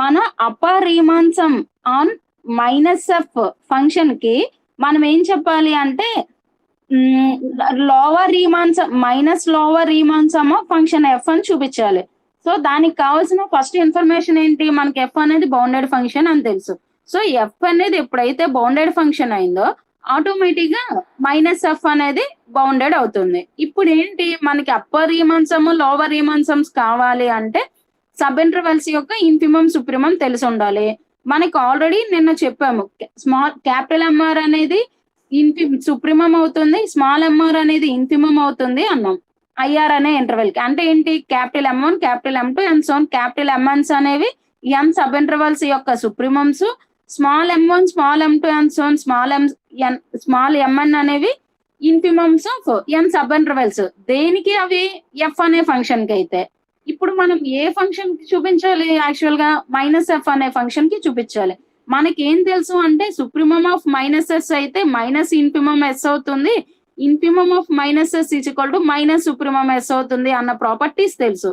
మన upper Riemann sum on minus F function కి మనం ఏం చెప్పాలి అంటే lower Riemann sum minus lower Riemann sum function F అని చూపించాలి. సో దానికి కావాల్సిన ఫస్ట్ ఇన్ఫర్మేషన్ ఏంటి, మనకి ఎఫ్ అనేది బౌండెడ్ ఫంక్షన్ అని తెలుసు. సో ఎఫ్ అనేది ఎప్పుడైతే బౌండెడ్ ఫంక్షన్ అయిందో ఆటోమేటిక్ గా మైనస్ ఎఫ్ అనేది బౌండెడ్ అవుతుంది. ఇప్పుడు ఏంటి మనకి అప్పర్ రీమాన్సమ్ లోవర్ రీమాన్సమ్స్ కావాలి అంటే సబ్ ఇంటర్వెల్స్ యొక్క ఇన్ఫిమం సుప్రీమం తెలిసి ఉండాలి. మనకి ఆల్రెడీ నిన్న చెప్పాము స్మాల్ క్యాపిటల్ ఎంఆర్ అనేది సుప్రీమం అవుతుంది, స్మాల్ ఎంఆర్ అనేది ఇన్ఫిమం అవుతుంది అన్నాం ఐఆర్ అనే ఇంటర్వెల్ కి. అంటే ఏంటి capital M1 capital M2 and so on capital MNs అనేవి ఎన్ సబ్ ఇంటర్వెల్స్ యొక్క supremums, small M1 small M2 and so on small MN అనేవి infimums of N sub intervals. దేనికి అవి ఎఫ్ అనే ఫంక్షన్ కి అయితే. ఇప్పుడు మనం ఏ ఫంక్షన్ కి చూపించాలి, యాక్చువల్ గా మైనస్ ఎఫ్ అనే ఫంక్షన్ కి చూపించాలి. మనకి ఏం తెలుసు అంటే సుప్రీమం ఆఫ్ మైనస్ ఎస్ అయితే మైనస్ ఇన్ఫిమం ఎస్ అవుతుంది, infimum of minus S is equal to minus supremum S అవుతుంది అన్న ప్రాపర్టీస్ తెలుసు.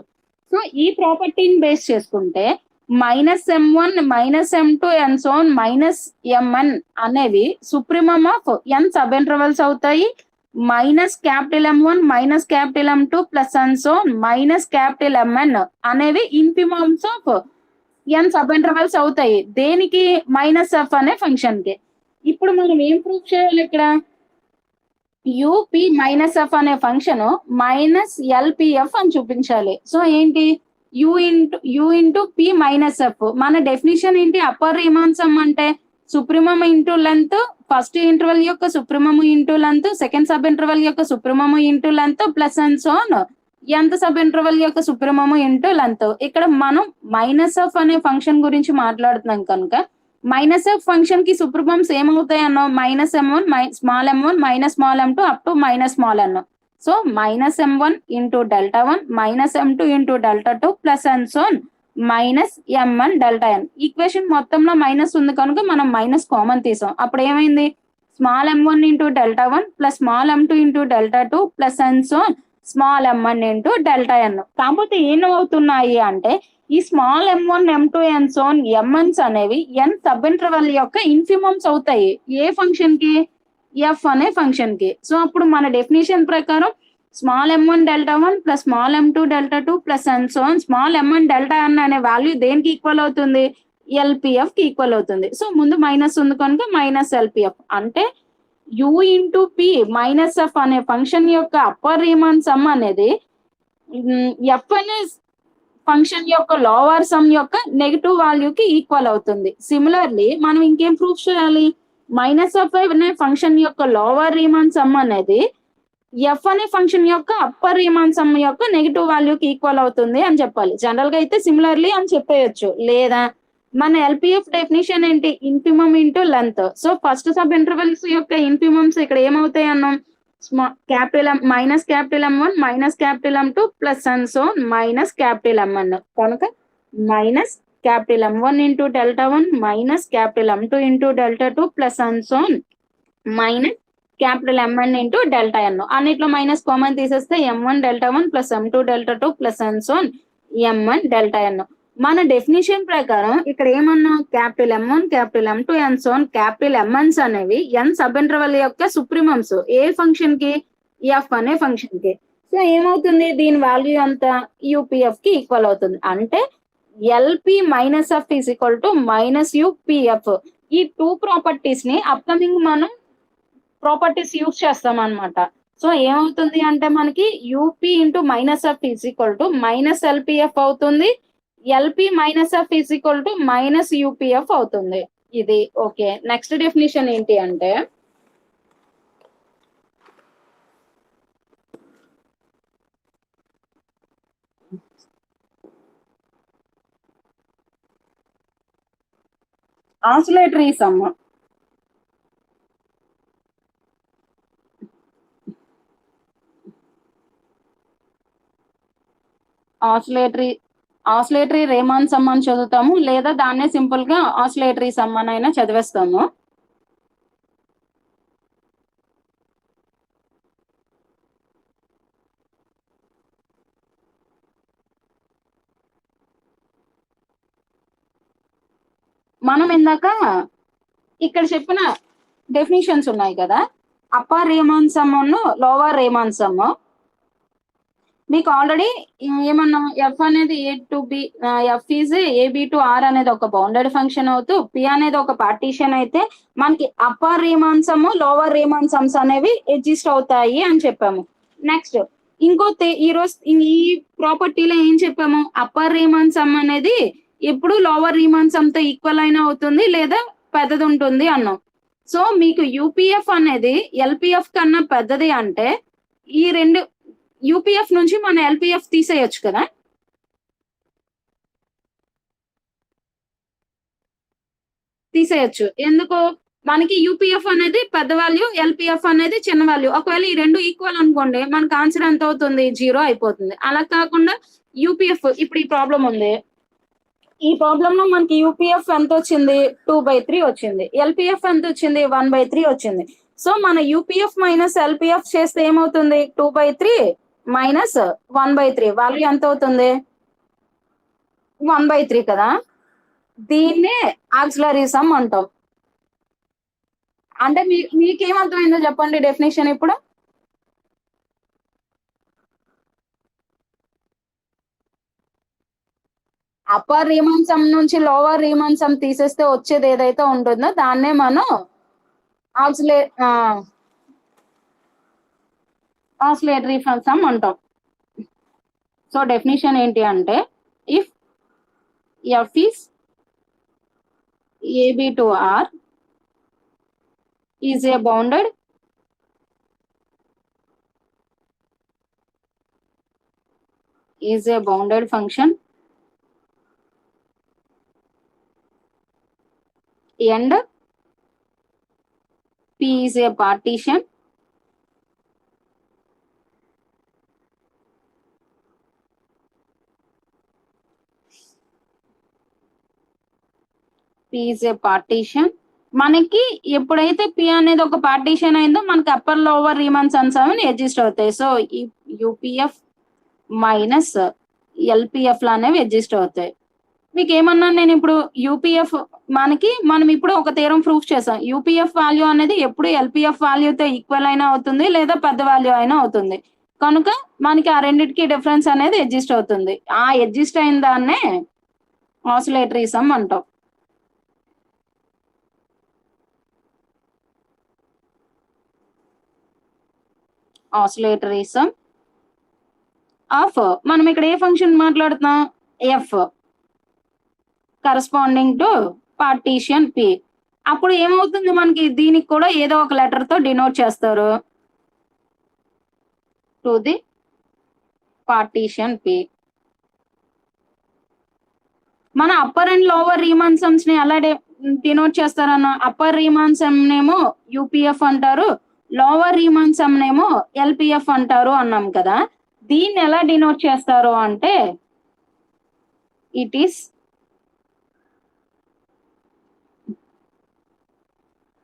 సో ఈ ప్రాపర్టీని బేస్ చేసుకుంటే minus M1 minus M2 and so on minus MN అనేవి supremum of N sub intervals అవుతాయి, minus capital M1 minus capital M2 plus and so on minus capital MN అనేవి infimums of N sub intervals అవుతాయి. దేనికి minus F అనే function కి. ఇప్పుడు మనం ఏం ప్రూఫ్ చేయాలి ఇక్కడ, యూపి మైనస్ ఎఫ్ అనే ఫంక్షన్ మైనస్ ఎల్పిఎఫ్ అని చూపించాలి. సో ఏంటి U into P minus F. మన డెఫినిషన్ ఏంటి, అప్పర్ రీమాన్సమ్ అంటే supremum into length, first interval యొక్క supremum into length, second sub interval యొక్క supremum into length plus and so on ఎంత సబ్ ఇంటర్వెల్ యొక్క సుప్రీమము ఇంటూ లెంత్. ఇక్కడ మనం మైనస్ ఎఫ్ అనే ఫంక్షన్ గురించి మాట్లాడుతున్నాం కనుక మైనస్ ఎఫ్ ఫంక్షన్ కి సుప్రీమమ్స్ ఏమవుతాయి అన్నో minus M1 small M1 minus small M2 up to minus small n. So minus M1 into delta 1 minus M2 into delta 2 plus and so on minus M1 delta n. Equation మొత్తంలో minus ఉంది కనుక మనం minus common తీసాం. అప్పుడు ఏమైంది small M1 into delta 1 plus small M2 into delta 2 plus and so on small M1 into delta n. కాకపోతే ఏమవుతున్నాయి అంటే ఈ స్మాల్ M1 M2 అండ్ సోన్ ఎంఎన్స్ అనేవి ఎన్ సబ్ ఇంటర్వెల్ యొక్క ఇన్ఫిమమ్స్ అవుతాయి ఏ ఫంక్షన్ కి, ఎఫ్ అనే ఫంక్షన్ కి. సో అప్పుడు మన డెఫినేషన్ ప్రకారం small M1 delta 1 plus small M2 delta 2 plus and so on small M1 delta n అనే వాల్యూ దేనికి ఈక్వల్ అవుతుంది, ఎల్పిఎఫ్ కి ఈక్వల్ అవుతుంది. సో ముందు మైనస్ ఉంది కనుక మైనస్ ఎల్పిఎఫ్ అంటే U into P minus F అనే ఫంక్షన్ యొక్క అప్పర్ రీమాన్ సమ్ అనేది ఎఫ్ అనే ఫంక్షన్ యొక్క లోవర్ సమ్ యొక్క నెగటివ్ వాల్యూకి ఈక్వల్ అవుతుంది. సిమిలర్లీ మనం ఇంకేం ప్రూఫ్ చేయాలి, మైనస్ ఎఫ్ అనే ఫంక్షన్ యొక్క లోవర్ రీమాన్ సమ్ అనేది ఎఫ్ అనే ఫంక్షన్ యొక్క అప్పర్ రీమాన్ సమ్ యొక్క నెగటివ్ వాల్యూకి ఈక్వల్ అవుతుంది అని చెప్పాలి. జనరల్ గా అయితే సిమిలర్లీ అని చెప్పేయచ్చు. లేదా మన ఎల్పిఎఫ్ డెఫినేషన్ ఏంటి, infimum into length. So first sub intervals యొక్క ఇన్ఫిమమ్స్ ఇక్కడ ఏమవుతాయి అన్నాం capital minus capital M1 minus capital M2 plus and so on minus capital MN. కనుక minus capital M1 into delta 1 minus capital M2 into delta 2 plus and so on minus capital MN into delta n. అన్నిట్లో minus common తీసేస్తే M1 delta 1 plus M2 delta 2 plus and so on M1 delta n. మన definition ప్రకారం ఇక్కడ ఏమన్నా capital M1 capital M2 and so on capital MNs అనేవి N sub interval యొక్క supremums ఏ function కి, ఎఫ్ అనే ఫంక్షన్ కి. సో ఏమవుతుంది దీని వాల్యూ అంత యూపీఎఫ్ కి ఈక్వల్ అవుతుంది. అంటే LP minus F is equal to minus UPF. ఈ టూ ప్రాపర్టీస్ ని అప్కమింగ్ మనం ప్రాపర్టీస్ యూజ్ చేస్తాం అనమాట. సో ఏమవుతుంది అంటే మనకి UP into minus F is equal to minus LPF అవుతుంది, LP minus F is equal to minus UPF అవుతుంది. ఇది ఓకే. నెక్స్ట్ డెఫినేషన్ ఏంటి అంటే ఆసిలేటరీ సమ్. ఆసిలేటరీ రేమాన్ సమ్ అని చదువుతాము, లేదా దాన్నే సింపుల్ గా ఆసిలేటరీ సమ్ అని అయినా చదివేస్తాము. మనం ఇందాక ఇక్కడ చెప్పిన డెఫినిషన్స్ ఉన్నాయి కదా, upper Riemann sum lower Riemann sum. మీకు ఆల్రెడీ ఏమన్నా ఎఫ్ అనేది A to B, F is AB to R అనేది ఒక బౌండెడ్ ఫంక్షన్ అవుతూ పి అనేది ఒక పార్టీషన్ అయితే మనకి upper Riemann some lower Riemann sums అనేవి ఎగ్జిస్ట్ అవుతాయి అని చెప్పాము. నెక్స్ట్ ఈ రోజు ఈ ప్రాపర్టీలో ఏం చెప్పాము, అప్పర్ రీమాన్ సమ్ అనేది ఎప్పుడు లోవర్ రీమాన్ సమ్ తో ఈక్వల్ అయినా అవుతుంది లేదా పెద్దది ఉంటుంది అన్నాం. సో మీకు యూపీఎఫ్ అనేది ఎల్పిఎఫ్ కన్నా పెద్దది అంటే ఈ రెండు యూపీఎఫ్ నుంచి మన ఎల్పిఎఫ్ తీసేయొచ్చు కదా. తీసేయొచ్చు ఎందుకు, మనకి యూపీఎఫ్ అనేది పెద్ద వాల్యూ, ఎల్పిఎఫ్ అనేది చిన్న వాల్యూ. ఒకవేళ ఈ రెండు ఈక్వల్ అనుకోండి, మనకు ఆన్సర్ ఎంత అవుతుంది, 0 అయిపోతుంది. అలా కాకుండా యూపీఎఫ్, ఇప్పుడు ఈ ప్రాబ్లం ఉంది, ఈ ప్రాబ్లం లో మనకి యూపీఎఫ్ ఎంత వచ్చింది, 2/3 వచ్చింది. ఎల్పిఎఫ్ ఎంత వచ్చింది, 1/3 వచ్చింది. సో మన యూపీఎఫ్ మైనస్ ఎల్పిఎఫ్ చేస్తే ఏమవుతుంది, 2/3 మైనస్ 1/3 వాల్యూ ఎంత అవుతుంది, 1/3 కదా. దీన్నే ఆక్సిలరీ సమ్ అంటాం. అంటే మీకేమర్థమైందో చెప్పండి డెఫినేషన్ ఇప్పుడు. అప్పర్ రీమాన్ సమ్ నుంచి లోవర్ రీమాన్ సమ్ తీసేస్తే వచ్చేది ఏదైతే ఉంటుందో దాన్నే మనం ఆసిలేటరీ సమ్ అంటాం. సో డెఫినేషన్ ఏంటి అంటే, if F is AB to R is a bounded function and P is a partition మనకి ఎప్పుడైతే పి అనేది ఒక పార్టీషన్ అయిందో మనకి అప్పర్ లోవర్ రీమాన్ సమ్స్ అని ఎగ్జిస్ట్ అవుతాయి. సో ఈ యూపీఎఫ్ మైనస్ ఎల్పిఎఫ్ అనేవి ఎగ్జిస్ట్ అవుతాయి. మీకు ఏమన్నా నేను ఇప్పుడు యూపీఎఫ్ మనం ఇప్పుడు ఒక థీరం ప్రూఫ్ చేసాం, యూపీఎఫ్ వాల్యూ అనేది ఎప్పుడు ఎల్పిఎఫ్ వాల్యూతో ఈక్వల్ అయినా అవుతుంది లేదా పెద్ద వాల్యూ అయినా అవుతుంది. కనుక మనకి ఆ రెండింటికి డిఫరెన్స్ అనేది ఎగ్జిస్ట్ అవుతుంది. ఆ ఎగ్జిస్ట్ అయిన దాన్నే ఆసిలేటరీ సమ్ అంటాం. ఆసిలేటరీ సమ్ ఆఫ్, మనం ఇక్కడ ఏ ఫంక్షన్ మాట్లాడుతున్నాం, F corresponding to partition P. అప్పుడు ఏమవుతుంది, మనకి దీనికి కూడా ఏదో ఒక లెటర్ తో డినోట్ చేస్తారు, టు ది పార్టీషన్ పి. మన upper and lower Riemann sums ని ఎలా డినోట్ చేస్తారన్న, అప్పర్ రీమాన్ సమ్ నేమో యూపీఎఫ్ అంటారు, లోవర్ రీమాన్ సమ్ నేమో ఎల్పిఎఫ్ అంటారు అన్నాం కదా. దీన్ని ఎలా డినోట్ చేస్తారు అంటే, it is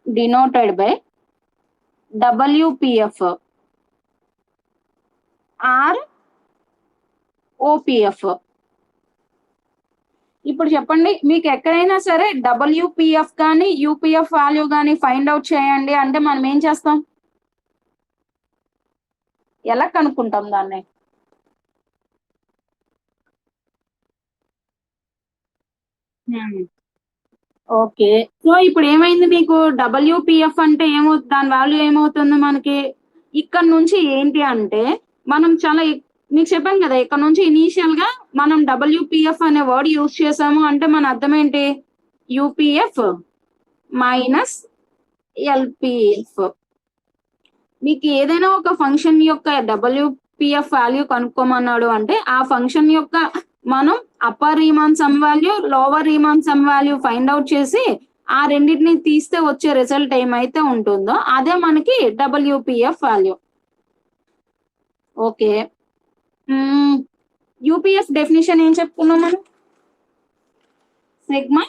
denoted by WPF or OPF. ఇప్పుడు చెప్పండి, మీకు ఎక్కడైనా సరే WPF కానీ యూపీఎఫ్ వాల్యూ కానీ ఫైండ్ అవుట్ చేయండి అంటే మనం ఏం చేస్తాం, ఎలా కనుక్కుంటాం దాన్ని. ఓకే, సో ఇప్పుడు ఏమైంది, మీకు WPF అంటే దాని వాల్యూ ఏమవుతుంది మనకి. ఇక్కడ నుంచి ఏంటి అంటే మనం మీకు చెప్పాను కదా, ఇక్కడ నుంచి ఇనీషియల్ గా మనం WPF అనే వర్డ్ యూజ్ చేసాము అంటే మన అర్థం ఏంటి, యూపీఎఫ్ మైనస్ ఎల్పిఎఫ్. మీకు ఏదైనా ఒక ఫంక్షన్ యొక్క WPF వాల్యూ కనుక్కోమన్నాడు అంటే ఆ ఫంక్షన్ యొక్క మనం upper Riemann some value, lower Riemann some value find out చేసి ఆ రెండింటిని తీస్తే వచ్చే రిజల్ట్ ఏమైతే ఉంటుందో అదే మనకి WPF value. Okay, UPF definition ఏం చెప్పుకున్నాం మనం? Sigma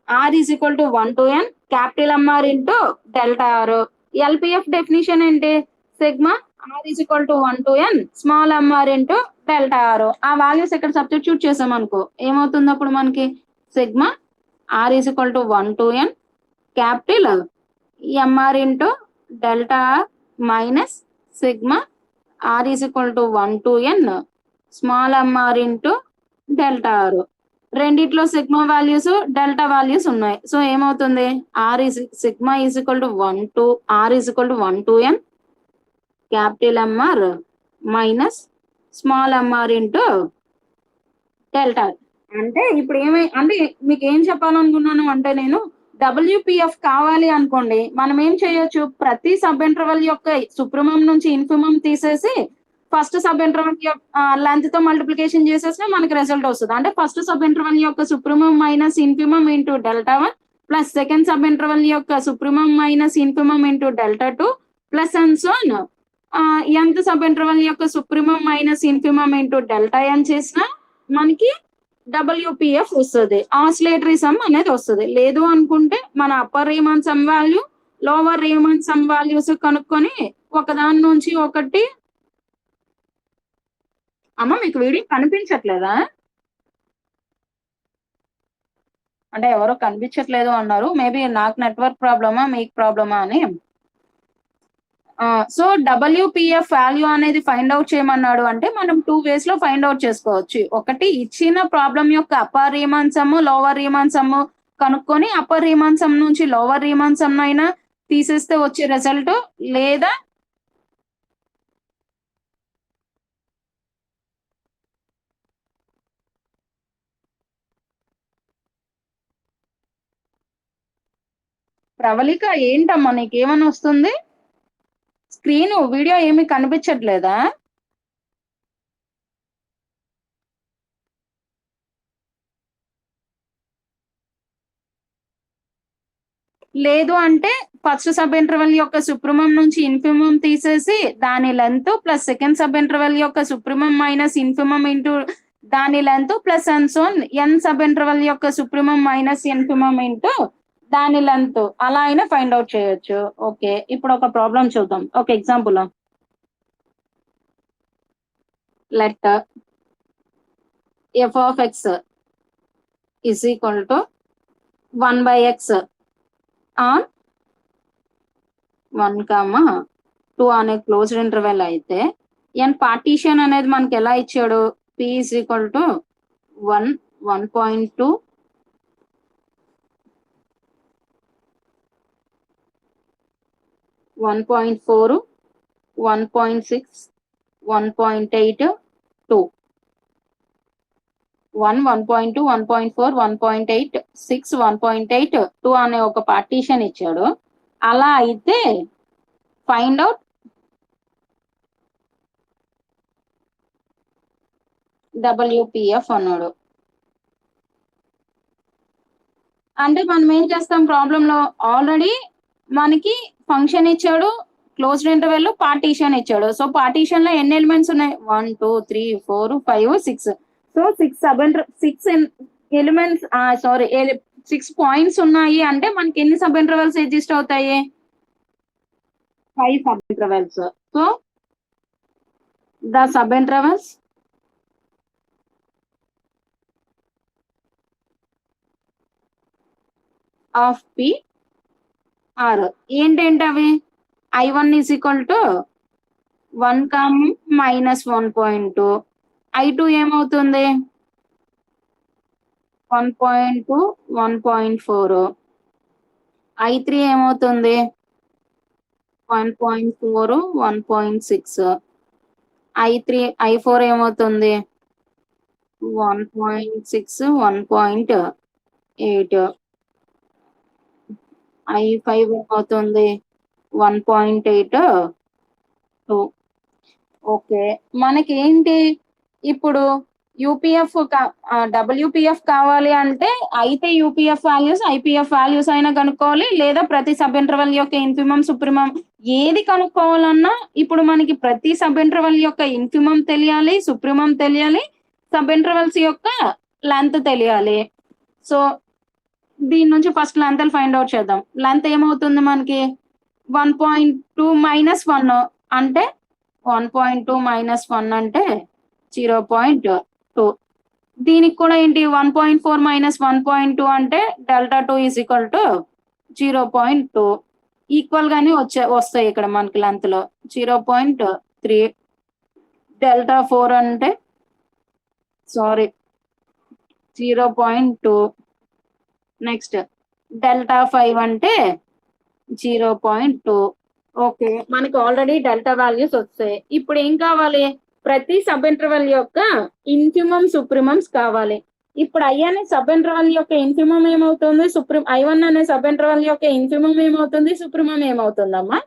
R is equal to 1 to n capital MR into delta R. LPF definition ఏంటి? Sigma R is equal to 1 to n small MR into delta R. ఆ values ఇక్కడ substitute చేసాం అనుకో ఏమవుతుంది అప్పుడు మనకి? Sigma R is equal to 1 to n capital MR into delta R minus sigma R is equal to 1 to n small MR into delta R. రెండిట్లో sigma values delta values ఉన్నాయి. So ఏమవుతుంది? R is sigma is equal to 1 to R is equal to 1 to n capital MR minus small MR into delta. అంటే ఇప్పుడు అంటే మీకు ఏం చెప్పాలనుకున్నాను అంటే నేను డబ్ల్యూపిఎఫ్ కావాలి అనుకోండి మనం ఏం చేయొచ్చు? ప్రతి సబ్ ఇంటర్వల్ యొక్క సుప్రమం నుంచి ఇన్ఫిమం తీసేసి ఫస్ట్ సబ్ ఇంటర్వల్ లెంత్ తో మల్టిప్లికేషన్ చేసేస్తే మనకి రిజల్ట్ వస్తుంది. అంటే ఫస్ట్ సబ్ ఇంటర్వల్ యొక్క supremum minus infimum into delta 1 plus second sub interval యొక్క supremum minus infimum into delta 2 plus and so nth sub interval యొక్క supremum minus infimum into delta n చేసిన మనకి డబ్ల్యూపిఎఫ్ వస్తుంది. ఆసిలేటరీ సమ్ అనేది వస్తుంది. లేదు అనుకుంటే మన upper Riemann some value lower Riemann some values కనుక్కొని ఒకదాని నుంచి ఒకటి. అమ్మ మీకు వీడియో కనిపించట్లేదా? అంటే ఎవరో కనిపించట్లేదు అన్నారు. మేబీ నాకు నెట్వర్క్ ప్రాబ్లమా మీకు ప్రాబ్లమా అని. సో డబ్ల్యూపిఎఫ్ వాల్యూ అనేది ఫైండ్ అవుట్ చేయమన్నాడు అంటే మనం 2 ways లో ఫైండ్ అవుట్ చేసుకోవచ్చు. ఒకటి ఇచ్చిన ప్రాబ్లం యొక్క upper Riemann some lower Riemann some కనుక్కొని అప్పర్ రీమాన్ సమ్ నుంచి లోవర్ రీమాన్ సమ్ అయినా తీసేస్తే వచ్చే రిజల్ట్, లేదా ప్రవళిక ఏంటమ్మా నీకేమని వస్తుంది? స్క్రీన్ వీడియో ఏమీ కనిపించట్లేదా? లేదు అంటే ఫస్ట్ సబ్ ఇంటర్వెల్ యొక్క సుప్రమం నుంచి ఇన్ఫిమం తీసేసి దాని length plus second sub interval యొక్క సుప్రమం మైనస్ ఇన్ఫిమం ఇంటూ దాని length plus and so n sub interval యొక్క సుప్రమం మైనస్ ఇన్ఫిమం ఇంటూ దాని లెంత్ అలా అయినా ఫైండ్ అవుట్ చేయొచ్చు. ఓకే, ఇప్పుడు ఒక ప్రాబ్లం చూద్దాం. ఒక example. Let f of x is equal to 1 by x on 1, 2 అనే క్లోజ్డ్ ఇంటర్వెల్ అయితే n పార్టీషన్ అనేది మనకి ఎలా ఇచ్చాడు? p is equal to 1, 1.2 1.4 1.6 1.8 2 1 1.2 1.4 1.8 6 1.8 2 అనే ఒక పార్టీషన్ ఇచ్చాడు. అలా అయితే ఫైండ్ అవుట్ డబ్ల్యూపిఎఫ్ అన్నాడు. అంటే మనం ఏం చేస్తాం? ప్రాబ్లం లో ఆల్రెడీ మనకి ఫంక్షన్ ఇచ్చాడు, క్లోజ్డ్ ఇంటర్వెల్ లో పార్టీషన్ ఇచ్చాడు. సో పార్టీషన్ లో ఎన్ని ఎలిమెంట్స్ ఉన్నాయి? 1 2 3 4 5 6. సో 6 ఎలిమెంట్స్ సారీ 6 పాయింట్స్ ఉన్నాయి అంటే మనకి ఎన్ని సబ్ ఇంటర్వెల్స్ ఎగ్జిస్ట్ అవుతాయి? 5 sub intervals. So the sub intervals of P R ఏంటంటే అవి I1 is equal to 1, minus 1.2. I2 ఏమవుతుంది? 1.2 1.4. I3 ఏమవుతుంది? 1.4 1.6. I4 ఏమవుతుంది? 1.6 1.8. I5 ఏమవుతుంది? 1.8 2. ఓకే, మనకి ఏంటి ఇప్పుడు యూపీఎఫ్ డబ్ల్యూపీఎఫ్ కావాలి అంటే అయితే యూపీఎఫ్ వాల్యూస్ ఐపీఎఫ్ వాల్యూస్ అయినా కనుక్కోవాలి, లేదా ప్రతి సబ్ ఇంటర్వెల్ యొక్క ఇన్ఫిమం సుప్రిమం ఏది కనుక్కోవాలన్నా ఇప్పుడు మనకి ప్రతి సబ్ ఇంటర్వెల్ యొక్క ఇన్ఫిమం తెలియాలి, సుప్రిమం తెలియాలి, సబ్ ఇంటర్వెల్స్ యొక్క లెంత్ తెలియాలి. సో దీని నుంచి ఫస్ట్ లెంత్ ఫైండ్ అవుట్ చేద్దాం. లెంత్ ఏమవుతుంది మనకి 1.2 మైనస్ 1 అంటే 1.2 మైనస్ 1 అంటే 0.2. దీనికి కూడా ఏంటి 1.4 మైనస్ 1.2 అంటే delta 2 is equal to 0.2. Equal గానే వస్తాయి ఇక్కడ మనకి లెంత్ లో 0.3. డెల్టా 4 అంటే 0.2. నెక్స్ట్ డెల్టా 5 అంటే 0.2. ఓకే, మనకి ఆల్రెడీ డెల్టా వాల్యూస్ వస్తాయి. ఇప్పుడు ఏం కావాలి, ప్రతి సబ్ ఇంటర్వెల్ యొక్క ఇన్ఫిమమ్ సుప్రీమమ్స్ కావాలి. ఇప్పుడు I అనే సబ్ ఇంటర్వెల్ యొక్క ఇన్ఫిమమ్ ఏమవుతుంది, I1 అనే సబ్ ఇంటర్వెల్ యొక్క ఇన్ఫిమమ్ ఏమవుతుంది, సుప్రీమమ్ ఏమవుతుందమ్మా?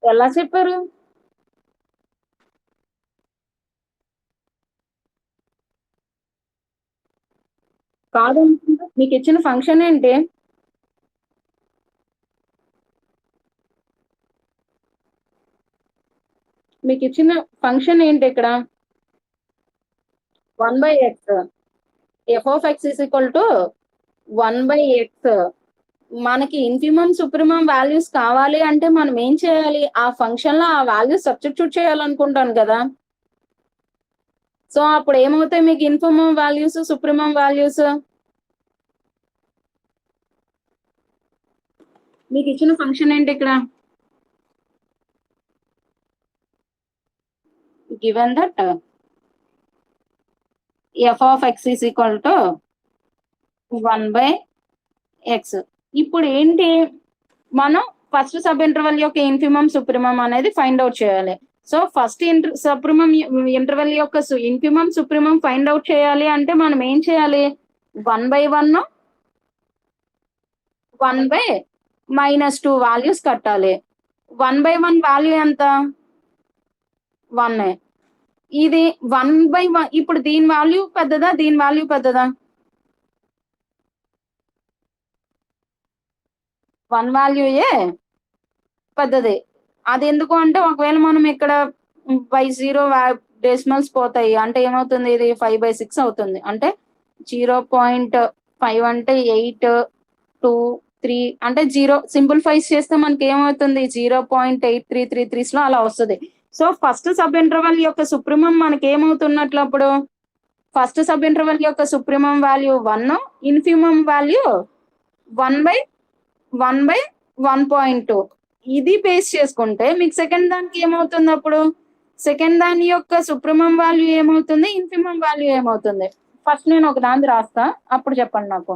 ఎలా చెప్పారు? కాదు, మీకు ఇచ్చిన ఫంక్షన్ ఏంటి? మీకు ఇచ్చిన ఫంక్షన్ ఏంటి ఇక్కడ? 1/x. f of x is equal to 1/x. మనకి ఇన్ఫిమమ్ సుప్రీమమ్ వాల్యూస్ కావాలి అంటే మనం ఏం చేయాలి, ఆ ఫంక్షన్ లో ఆ వాల్యూస్ సబ్స్టిట్యూట్ చేయాలనుకుంటాను కదా. సో అప్పుడు ఏమవుతాయి మీకు ఇన్ఫిమమ్ వాల్యూస్, సుప్రీమమ్ వాల్యూస్? మీకు ఇచ్చిన ఫంక్షన్ ఏంటి ఇక్కడ? Given that f of x is equal to 1/x. ఇప్పుడు ఏంటి, మనం ఫస్ట్ సబ్ ఇంటర్వెల్ యొక్క ఇన్ఫిమమ్ సుప్రీమమ్ అనేది ఫైండ్ అవుట్ చేయాలి. సో ఫస్ట్ సుప్రీమమ్ ఇంటర్వెల్ యొక్క ఇన్ఫిమమ్ సుప్రీమమ్ ఫైండ్ అవుట్ చేయాలి అంటే మనం ఏం చేయాలి, 1/1 1/-2 వాల్యూస్ కట్టాలి. 1/1 వాల్యూ ఎంత? 1. ఇది 1/1. ఇప్పుడు దీని వాల్యూ పెద్దదా, దీని వాల్యూ పెద్దదా? 1 వాల్యూయే పెద్దది. అది ఎందుకు అంటే ఒకవేళ మనం ఇక్కడ బై 0 డెసిమల్స్ పోతాయి అంటే ఏమవుతుంది, ఇది 5/6 అవుతుంది. అంటే 0.5 అంటే 8, 2, 3 అంటే 0 సింప్లిఫైస్ చేస్తే మనకి ఏమవుతుంది 0.8333 లో అలా వస్తుంది. సో ఫస్ట్ సబ్ ఇంటర్వెల్ యొక్క సుప్రీమం మనకి ఏమవుతున్నట్లు అప్పుడు, ఫస్ట్ సబ్ ఇంటర్వెల్ యొక్క సుప్రీమం వాల్యూ 1, ఇన్ఫిమం వాల్యూ 1/1.2. ఇది బేస్ చేసుకుంటే మీకు సెకండ్ దానికి ఏమవుతుంది, అప్పుడు సెకండ్ దాని యొక్క సుప్రీమం వాల్యూ ఏమవుతుంది, ఇన్ఫిమం వాల్యూ ఏమవుతుంది? ఫస్ట్ నేను ఒక దాన్ని రాస్తా, అప్పుడు చెప్పండి నాకు.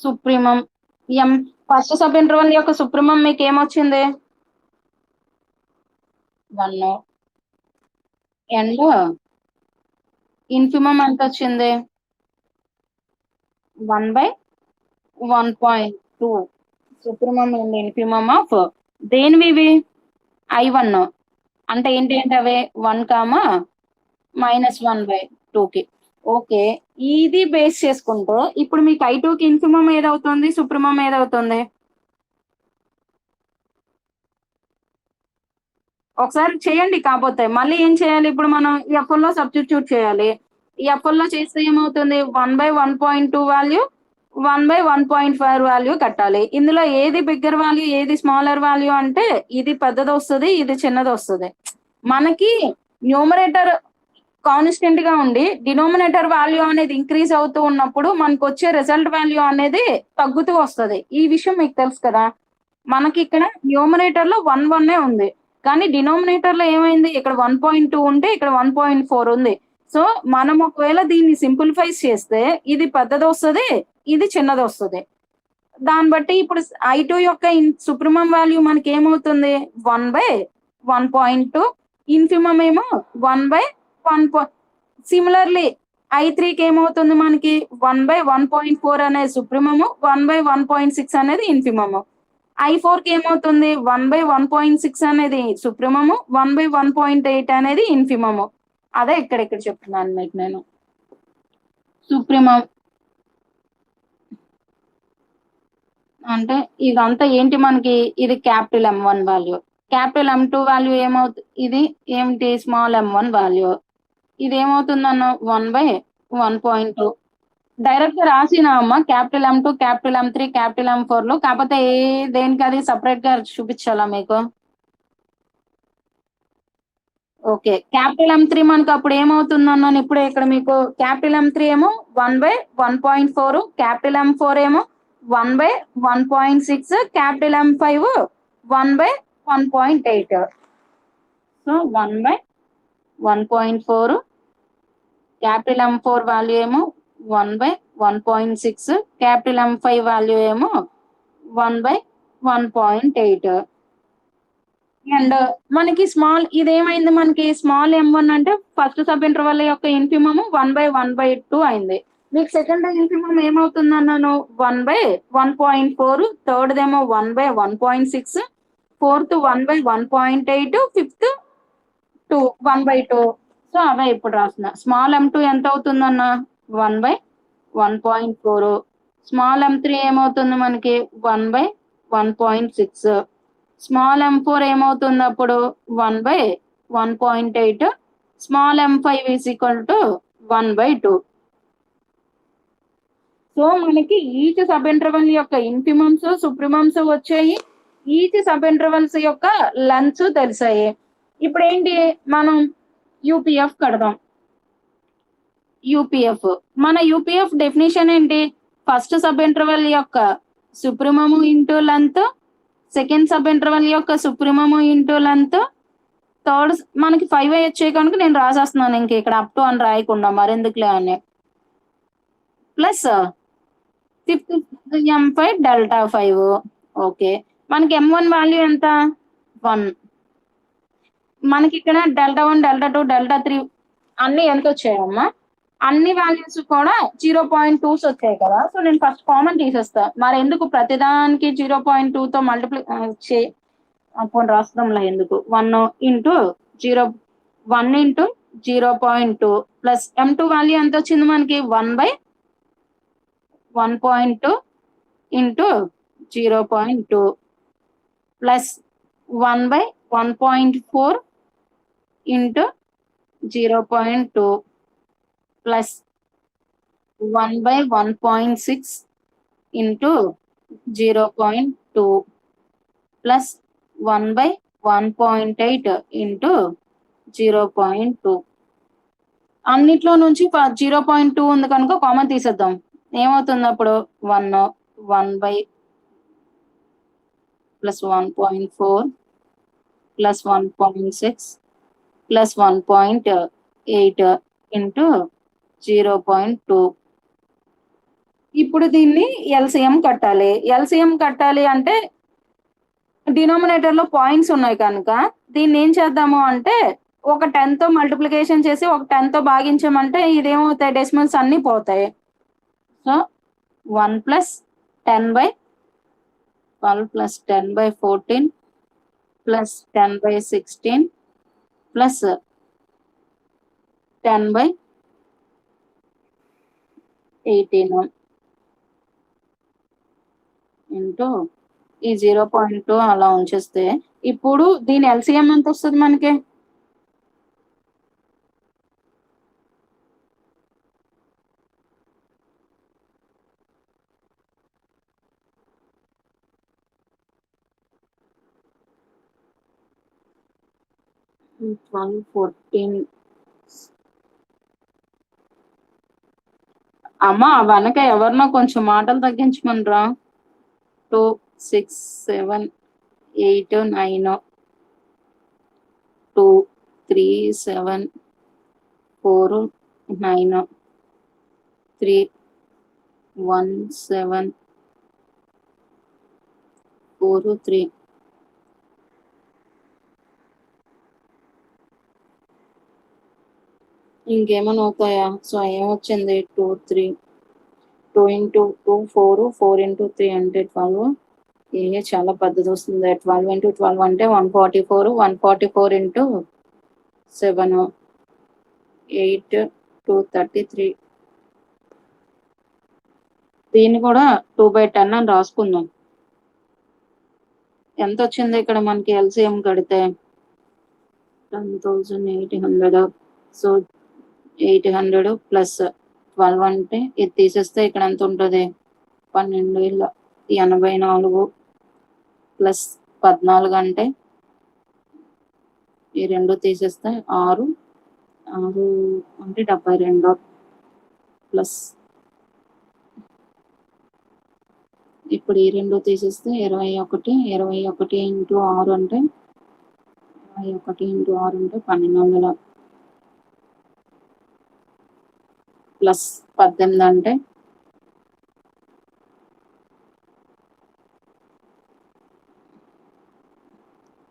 Supremum M first sub interval యొక్క సుప్రీమం మీకు ఏమొచ్చింది, 1. అండ్ ఇన్ఫిమం ఎంత వచ్చింది, 1/1.2. సుప్రీమం అండ్ ఇన్ఫిమం ఆఫ్ దేనివి, I1. అంటే ఏంటి అంటే అవి 1, -1/2కి. ఓకే, ఇది బేస్ చేసుకుంటే ఇప్పుడు మీకు I2కి ఇన్ఫిమం ఏదవుతుంది, సుప్రీమం ఏదవుతుంది? ఒకసారి చేయండి. కాకపోతే మళ్ళీ ఏం చేయాలి, ఇప్పుడు మనం FL లో సబ్స్టిట్యూట్ చేయాలి. FL లో చేస్తే ఏమవుతుంది, 1/1.2 వాల్యూ 1/1.5 వాల్యూ కట్టాలి. ఇందులో ఏది బిగ్గర్ వాల్యూ, ఏది స్మాలర్ వాల్యూ అంటే ఇది పెద్దది వస్తుంది, ఇది చిన్నది వస్తుంది. మనకి న్యూమరేటర్ కాన్స్టెంట్ గా ఉండి డినోమినేటర్ వాల్యూ అనేది ఇంక్రీజ్ అవుతూ ఉన్నప్పుడు మనకు వచ్చే రిజల్ట్ వాల్యూ అనేది తగ్గుతూ వస్తుంది. ఈ విషయం మీకు తెలుసు కదా. మనకి ఇక్కడ న్యూమరేటర్ లో 1 ఉంది, కానీ డినోమినేటర్ లో ఏమైంది, ఇక్కడ 1.2 ఉంటే ఇక్కడ 1.4 ఉంది. సో మనం ఒకవేళ దీన్ని సింప్లిఫైస్ చేస్తే ఇది పెద్దది వస్తుంది, ఇది చిన్నది వస్తుంది. దాన్ని బట్టి ఇప్పుడు I2 యొక్క సుప్రీమం వాల్యూ మనకి ఏమవుతుంది, 1/1.2. ఇన్ఫిమం ఏమో 1/1. సిమిలర్లీ I3కి ఏమవుతుంది మనకి 1/1.4 అనేది సుప్రీమము, 1/1.6 అనేది ఇన్ఫిమము. I4కి ఏమవుతుంది 1/1.6 అనేది సుప్రీమము, 1/1.8 అనేది ఇన్ఫిమము. అదే ఇక్కడ చెప్తున్నాను మీకు నేను. సుప్రీమం అంటే ఇదంతా ఏంటి మనకి, ఇది capital M1 value, capital M2 value ఏమవుతుంది, ఇది ఏమిటి స్మాల్ m1 వాల్యూ, ఇది ఏమవుతుందన్న 1/1.2. డైరెక్ట్ గా రాసినా అమ్మా capital M2 capital M3 capital M4 లో, కాకపోతే దేనికి అది సపరేట్ గా చూపించాలా మీకు? ఓకే, క్యాపిటల్ M3 మనకు అప్పుడు ఏమవుతుంది అన్నాను ఇప్పుడే ఇక్కడ మీకు, క్యాపిటల్ M3 ఏమో 1/1.4, క్యాపిటల్ M4 ఏమో 1/1.6, capital M5 1/1.8. So 1/1.4, capital M4 value ఏమో 1/1.6, క్యాపిటల్ M5 వాల్యూ ఏమో 1/1.8. అండ్ మనకి స్మాల్ ఇదేమైంది, మనకి స్మాల్ m1 అంటే ఫస్ట్ సబ్ ఇంటర్వల్ యొక్క ఇన్ఫిమమ్ 1/1/2 అయింది. మీకు సెకండ్ ఇన్ఫిమమ్ ఏమవుతుంది అన్నాను 1/1.4, థర్డ్ ఏమో 1/1.6, ఫోర్త్ 1/1.8, ఫిఫ్త్ 1/2. సో అవే ఇప్పుడు రాసిన. స్మాల్ m2 ఎంత అవుతుందన్న 1/1.4, స్మాల్ m3 ఏమవుతుంది మనకి 1/1.6, స్మాల్ M4 ఏమవుతుంది అప్పుడు 1/1.8, small M5 is equal to 1/2. So మనకి ఈచ్ సబ్ ఇంటర్వల్ యొక్క ఇన్ఫిమమ్స్ సుప్రిమమ్స్ వచ్చాయి, ఈచ్ సబ్ ఇంటర్వల్స్ యొక్క లెంత్స్ తెలిసాయి. ఇప్పుడు ఏంటి, మనం యూపీఎఫ్ కడదాం. యూపీఎఫ్, మన యూపీఎఫ్ డెఫినేషన్ ఏంటి, ఫస్ట్ సబ్ ఇంటర్వల్ యొక్క supremum into length, second sub interval యొక్క సుప్రీమము ఇంటూ లెంత్, థర్డ్ మనకి 5 వచ్చాయి కనుక నేను రాసేస్తున్నాను ఇంక ఇక్కడ అప్ టు అని రాయకుండా మరెందుకులే అని, plus fifth M5 delta 5. Okay, మనకి M1 వాల్యూ ఎంత 1, మనకి ఇక్కడ డెల్టా 1 డెల్టా 2 డెల్టా 3 అన్ని ఎంత వచ్చాయమ్మా, అన్ని వాల్యూస్ కూడా 0.2s వచ్చాయి కదా. సో నేను ఫస్ట్ కామన్ తీసేస్తా, మరి ఎందుకు ప్రతిదానికి 0.2తో మల్టిప్లై అప్పుడు రాస్తాంలా ఎందుకు, 1 ఇంటూ 0.2 ప్లస్ M2 వాల్యూ ఎంత వచ్చింది మనకి 1/1.2 into 0.2 plus 1/1.4 into 0.2 plus 1/1.6 into 0.2 plus 1/1.8 into 0.2. అన్నిట్లో నుంచి 0.2 ఉంది కనుక కామన్ తీసేద్దాం. ఏమవుతుంది అప్పుడు 1 ప్లస్ 1.4 ప్లస్ 1.6 ప్లస్ 1.8 ఇంటూ 0.2. ఇప్పుడు దీన్ని ఎల్సిఎం కట్టాలి. ఎల్సిఎం కట్టాలి అంటే డినామినేటర్ లో పాయింట్స్ ఉన్నాయి కనుక దీన్ని ఏం చేద్దాము అంటే ఒక 10తో మల్టిప్లికేషన్ చేసి ఒక 10తో భాగించమంటే ఇదేమవుతాయి, డెసిమల్స్ అన్ని పోతాయి. So 1 plus 10/12 plus 10/14 plus 10/16 plus 10/18 into ఈ 0.2 అలా ఉంచేస్తే ఇప్పుడు దీని ఎల్సిఎం ఎంత వస్తుంది మనకి, అమ్మా వెనక ఎవరినో కొంచెం మాటలు తగ్గించమనరా. 2 6 7 8 9 2 3 7 4 9 3 1 7 4 3. ఇంకేమైనా అవుతాయా? సో ఏమొచ్చింది 2 3 2 ఇంటూ 2 4 4 ఇంటూ 3 అంటే 12. ఏ చాలా పెద్దది వస్తుంది. 12 ఇంటూ 12 అంటే 144, 144 ఇంటూ 7 8 233 దీన్ని కూడా 2/10 అని రాసుకుందాం. ఎంత వచ్చింది ఇక్కడ మనకి ఎల్సిఎం కడితే 10,800. సో 800 ప్లస్ 12 అంటే ఇది తీసేస్తే ఇక్కడ ఎంత ఉంటుంది 12,084 ప్లస్ 14 అంటే ఈ రెండు తీసేస్తే 6 అంటే 72 ప్లస్ ఇప్పుడు ఈ రెండు తీసేస్తే 21 ఇంటూ 6 అంటే 21 ఇంటూ 6 అంటే 1200 ప్లస్ 18 అంటే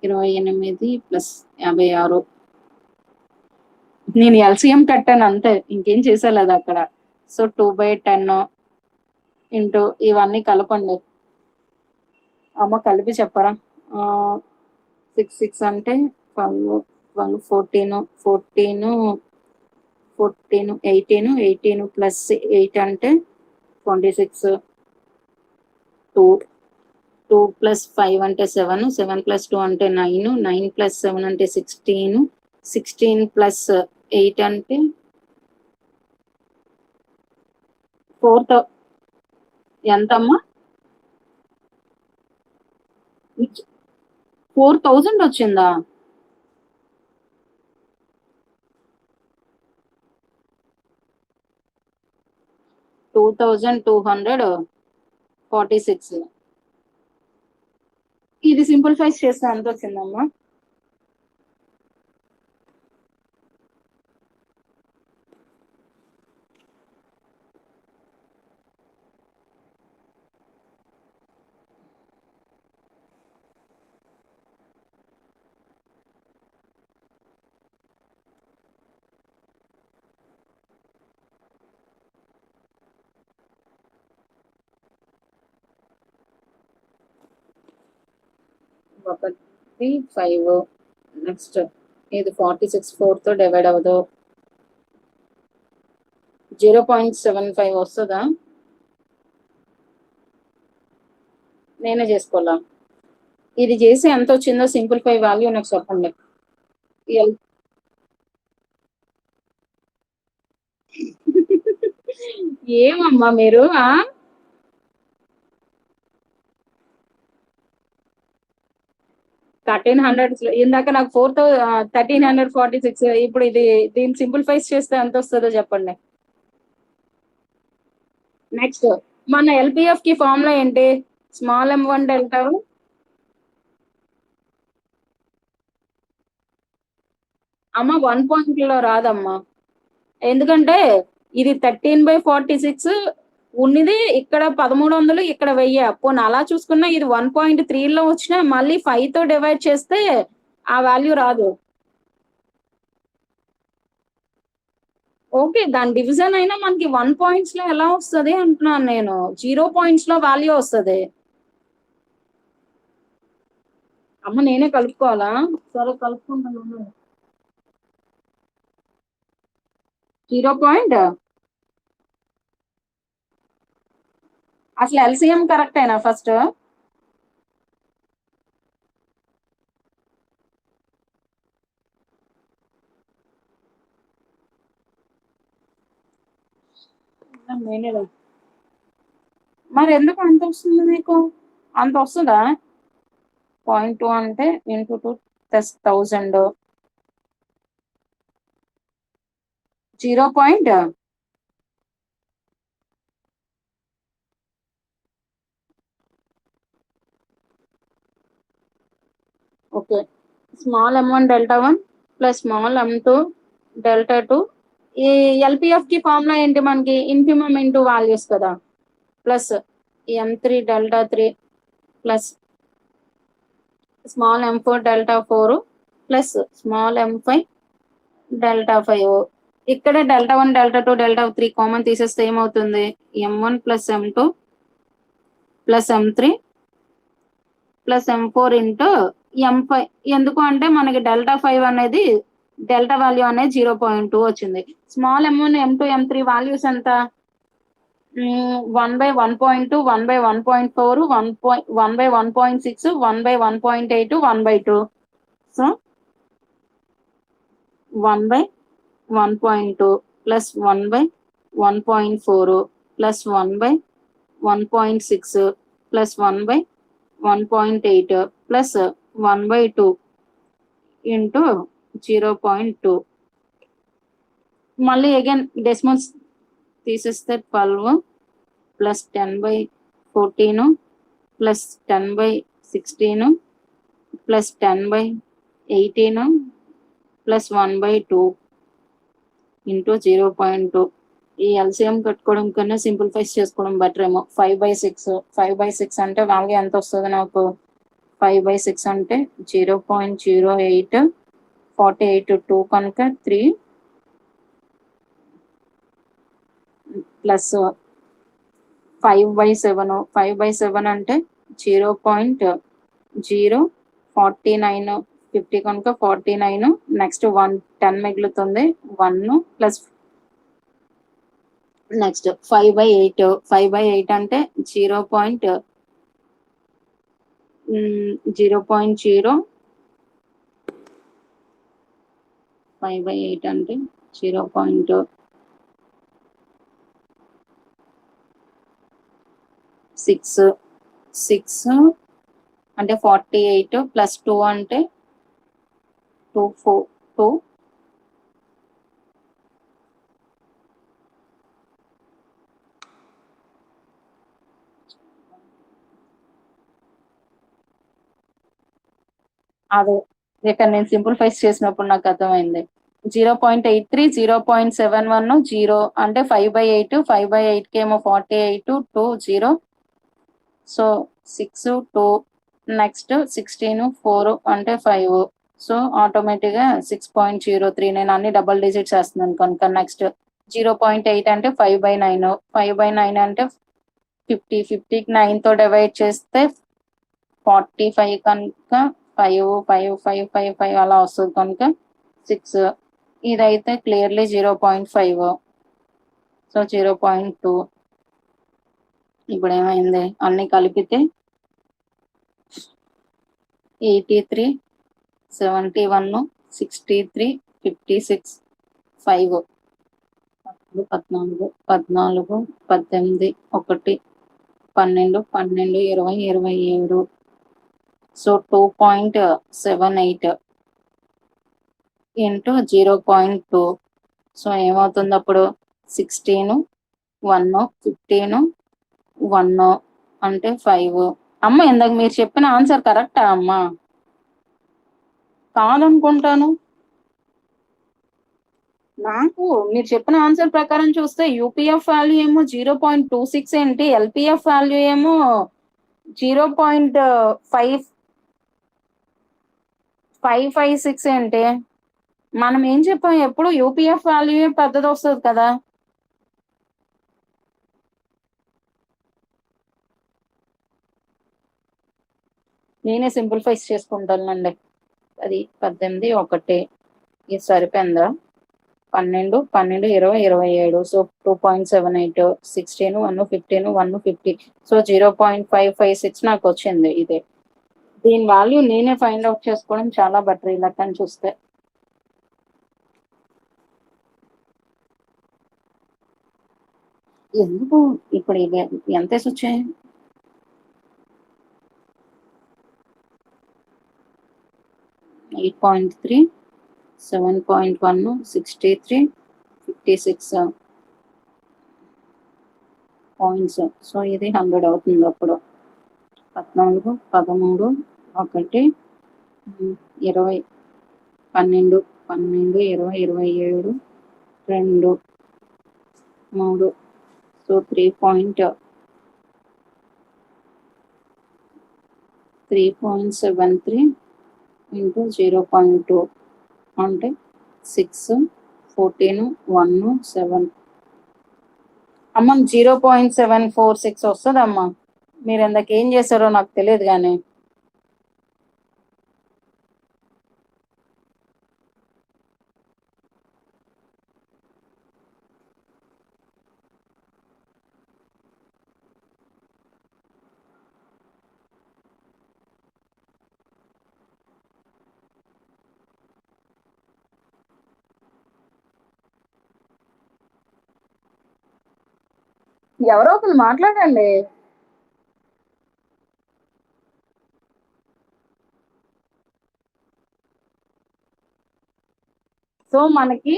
28 ప్లస్ 56. నేను ఎల్సిఎం కట్టాను అంతే, ఇంకేం చేసేలేదు అక్కడ. సో 2/10 ఇంటూ ఇవన్నీ కలపండి. అమ్మ కలిపి చెప్పరా. 6 అంటే 14 18 ప్లస్ 8 అంటే 26. 2 ప్లస్ 5 అంటే 7 ప్లస్ 2 అంటే 9 ప్లస్ 7 అంటే 16 ప్లస్ 8 అంటే 4. ఎంతమ్మా 4,000 వచ్చిందా? $2,246. ఇది సింప్లిఫైస్ చేస్తే ఎంత వచ్చిందమ్మా? ఒకటి 5. నెక్స్ట్ ఇది 46 4తో డివైడ్ అవ్వదు. 0.75 వస్తుందా? నేనే చేసుకోవాలా? ఇది చేసి ఎంత వచ్చిందో సింప్లిఫై వాల్యూ నాకు చెప్పండి. ఏమమ్మా మీరు 1300 ఇందాక నాకు 1346. ఇప్పుడు ఇది దీన్ని సింప్లిఫైస్ చేస్తే ఎంత వస్తుందో చెప్పండి. నెక్స్ట్ మన ఎల్పిఎఫ్ కి ఫార్ములా ఏంటి? స్మాల్ m1 డెల్టా అమ్మ 1 పాయింట్లో రాదమ్మా, ఎందుకంటే ఇది 13/46 ఉన్నది ఇక్కడ 1300, ఇక్కడ 1000. పోనీ అలా చూసుకున్నా ఇది 1.3లో వచ్చినా మళ్ళీ 5తో డివైడ్ చేస్తే ఆ వాల్యూ రాదు. ఓకే, దాని డివిజన్ అయినా మనకి 1 పాయింట్స్ లో ఎలా వస్తుంది అంటున్నాను నేను. 0 పాయింట్స్ లో వాల్యూ వస్తుంది. అమ్మ నేనే కలుపుకోవాలా? సరే కలుపుకుంటాను. 0 పాయింట్ అసలు ఎల్సిఎం కరెక్ట్ అయినా ఫస్ట్? మరి ఎందుకు అంత వస్తుంది మీకు? అంత వస్తుందా? 0.2 అంటే into 2 plus 1000. 0 point okay. Small m1 delta 1 plus small m2 delta 2. ఈ ఎల్పిఎఫ్ కి ఫార్ములా ఏంటి మనకి? ఇన్ఫిమమ్ ఇంటూ వాల్యూస్ కదా. Plus m3 delta 3 plus small m4 delta 4 plus small m5 delta 5. ఇక్కడ డెల్టా 1 డెల్టా 2 డెల్టా 3 కామన్ తీసేస్తే ఏమవుతుంది? m1 plus m2 plus m3 plus m4 into m5. ఎందుకు అంటే మనకి డెల్టా 5 అనేది డెల్టా వాల్యూ అనేది 0.2 వచ్చింది. Small m1 m2 m3 values ఎంత? 1/1.2, 1/1.4, 1/1.6, 1/1.8, 1/2. So 1/1.2 plus 1/1.4 plus 1/1.6 plus 1/1.8 plus 1/2 into 0.2. మళ్ళీ అగైన్ డెసిమల్స్ తీసేస్తే 12 plus 10/14 plus 10/16 plus 10/18 plus 1/2 into 0.2. ఈ ఎల్సిఎం కట్టుకోవడం కన్నా సింప్లిఫైస్ చేసుకోవడం బెటర్ ఏమో. 5/6 అంటే వాల్యూ ఎంత వస్తుంది నాకు? 5/6 అంటే 0.08 48 2 కనుక 3 ప్లస్ 5/7. 5/7 అంటే 0.049 50 కనుక 49. నెక్స్ట్ 10 మిగులుతుంది. 1 ప్లస్ నెక్స్ట్ 5/8. 5/8 అంటే 0.0 5/8 అంటే 0.6 అంటే 48 ప్లస్ 2 అంటే 2 అదే ఇక్కడ నేను సింప్లిఫైస్ చేసినప్పుడు నాకు అర్థమైంది. 0.83, 0.71, 0 అంటే 5/8. 5/8 ఏమో 48 2 0. సో 6 2 నెక్స్ట్ 16 4 అంటే 5. సో ఆటోమేటిక్ గా 6.03. నేను అన్ని డబుల్ డిజిట్స్ వేస్తున్నాను కనుక. నెక్స్ట్ 0.8 అంటే 5/9. 5/9 అంటే 50. 50కి 9 తో డివైడ్ చేస్తే 45 కనుక 5 5 5 5 5 అలా వస్తుంది కనుక 6. ఇదైతే క్లియర్లీ 0.5. సో 0.2. ఇప్పుడు ఏమైంది? అన్ని కలిపితే 83 71 63 56 5 14 14 18 1 12 12 20 27. So 2.78 into 0.2. సో ఏమవుతుంది అప్పుడు? 16 1 15 1 అంటే 5. అమ్మ ఇందాక మీరు చెప్పిన ఆన్సర్ కరెక్టా అమ్మా? కాదనుకుంటాను. నాకు మీరు చెప్పిన ఆన్సర్ ప్రకారం చూస్తే యూపీఎఫ్ వాల్యూ ఏమో 0.26 ఏంటి, ఎల్పిఎఫ్ వాల్యూ ఏమో 0.556 ఏంటి? మనం ఏం చెప్పాం? ఎప్పుడు యూపీఎఫ్ వాల్యూ పెద్దది వస్తుంది కదా. నేనే సింప్లిఫైస్ చేసుకుంటానండి. అది 18 1 ఇది సరిపోయిందా? 12 12 20 27. సో 2.78 16 1 15 1 50. సో 0.556 నాకు వచ్చింది. ఇదే దీని వాల్యూ నేనే ఫైండ్ అవుట్ చేసుకోవడం చాలా బెటర్ ఇలా కానీ చూస్తే. ఎందుకు ఇప్పుడు ఇవి ఎంత వచ్చాయి? .3 7.1 63 56 పాయింట్స్. సో ఇది 100 అవుతుంది. అప్పుడు 14 13 1 20 12 12 20 27 2 3. సో 3.73 ఇంటూ 0.2 అంటే 6 14 1 7. అమ్మ 0.746 వస్తుందమ్మా. మీరు ఇందాక ఏం చేశారో నాకు తెలియదు కానీ ఎవరో ఒకరు మాట్లాడండి. సో మనకి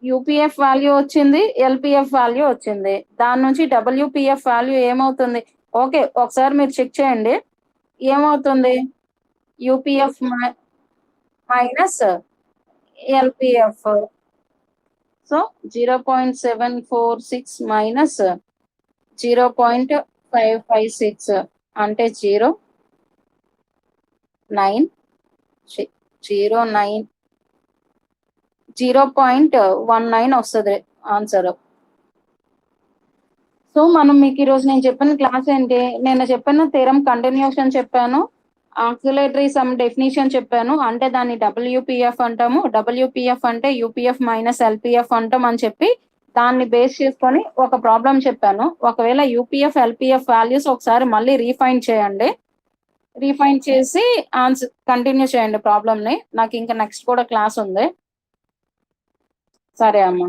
యూపీఎఫ్ వాల్యూ వచ్చింది, ఎల్పిఎఫ్ వాల్యూ వచ్చింది. దాని నుంచి డబ్ల్యూపిఎఫ్ వాల్యూ ఏమవుతుంది? ఓకే, ఒకసారి మీరు చెక్ చేయండి. ఏమవుతుంది? UPF minus LPF. So 0.746 minus 0.556 అంటే 0.19 వస్తుంది ఆన్సర్. సో మనం మీకు ఈరోజు నేను చెప్పిన క్లాస్ ఏంటి? నేను చెప్పిన థీరం కంటిన్యూషన్ చెప్పాను, ఆక్సిలరేటరీ సమ్ డెఫినిషన్ చెప్పాను, అంటే దాన్ని డబ్ల్యూపిఎఫ్ అంటాము. డబ్ల్యూపిఎఫ్ అంటే యూపీఎఫ్ మైనస్ ఎల్పిఎఫ్ అంటాం అని చెప్పి దాన్ని బేస్ చేసుకొని ఒక ప్రాబ్లం చెప్పాను. ఒకవేళ యూపీఎఫ్ ఎల్పిఎఫ్ వాల్యూస్ ఒకసారి మళ్ళీ రీఫైండ్ చేయండి. రీఫైండ్ చేసి ఆన్సర్ కంటిన్యూ చేయండి ప్రాబ్లమ్ ని. నాకు ఇంకా నెక్స్ట్ కూడా క్లాస్ ఉంది. సరే అమ్మా.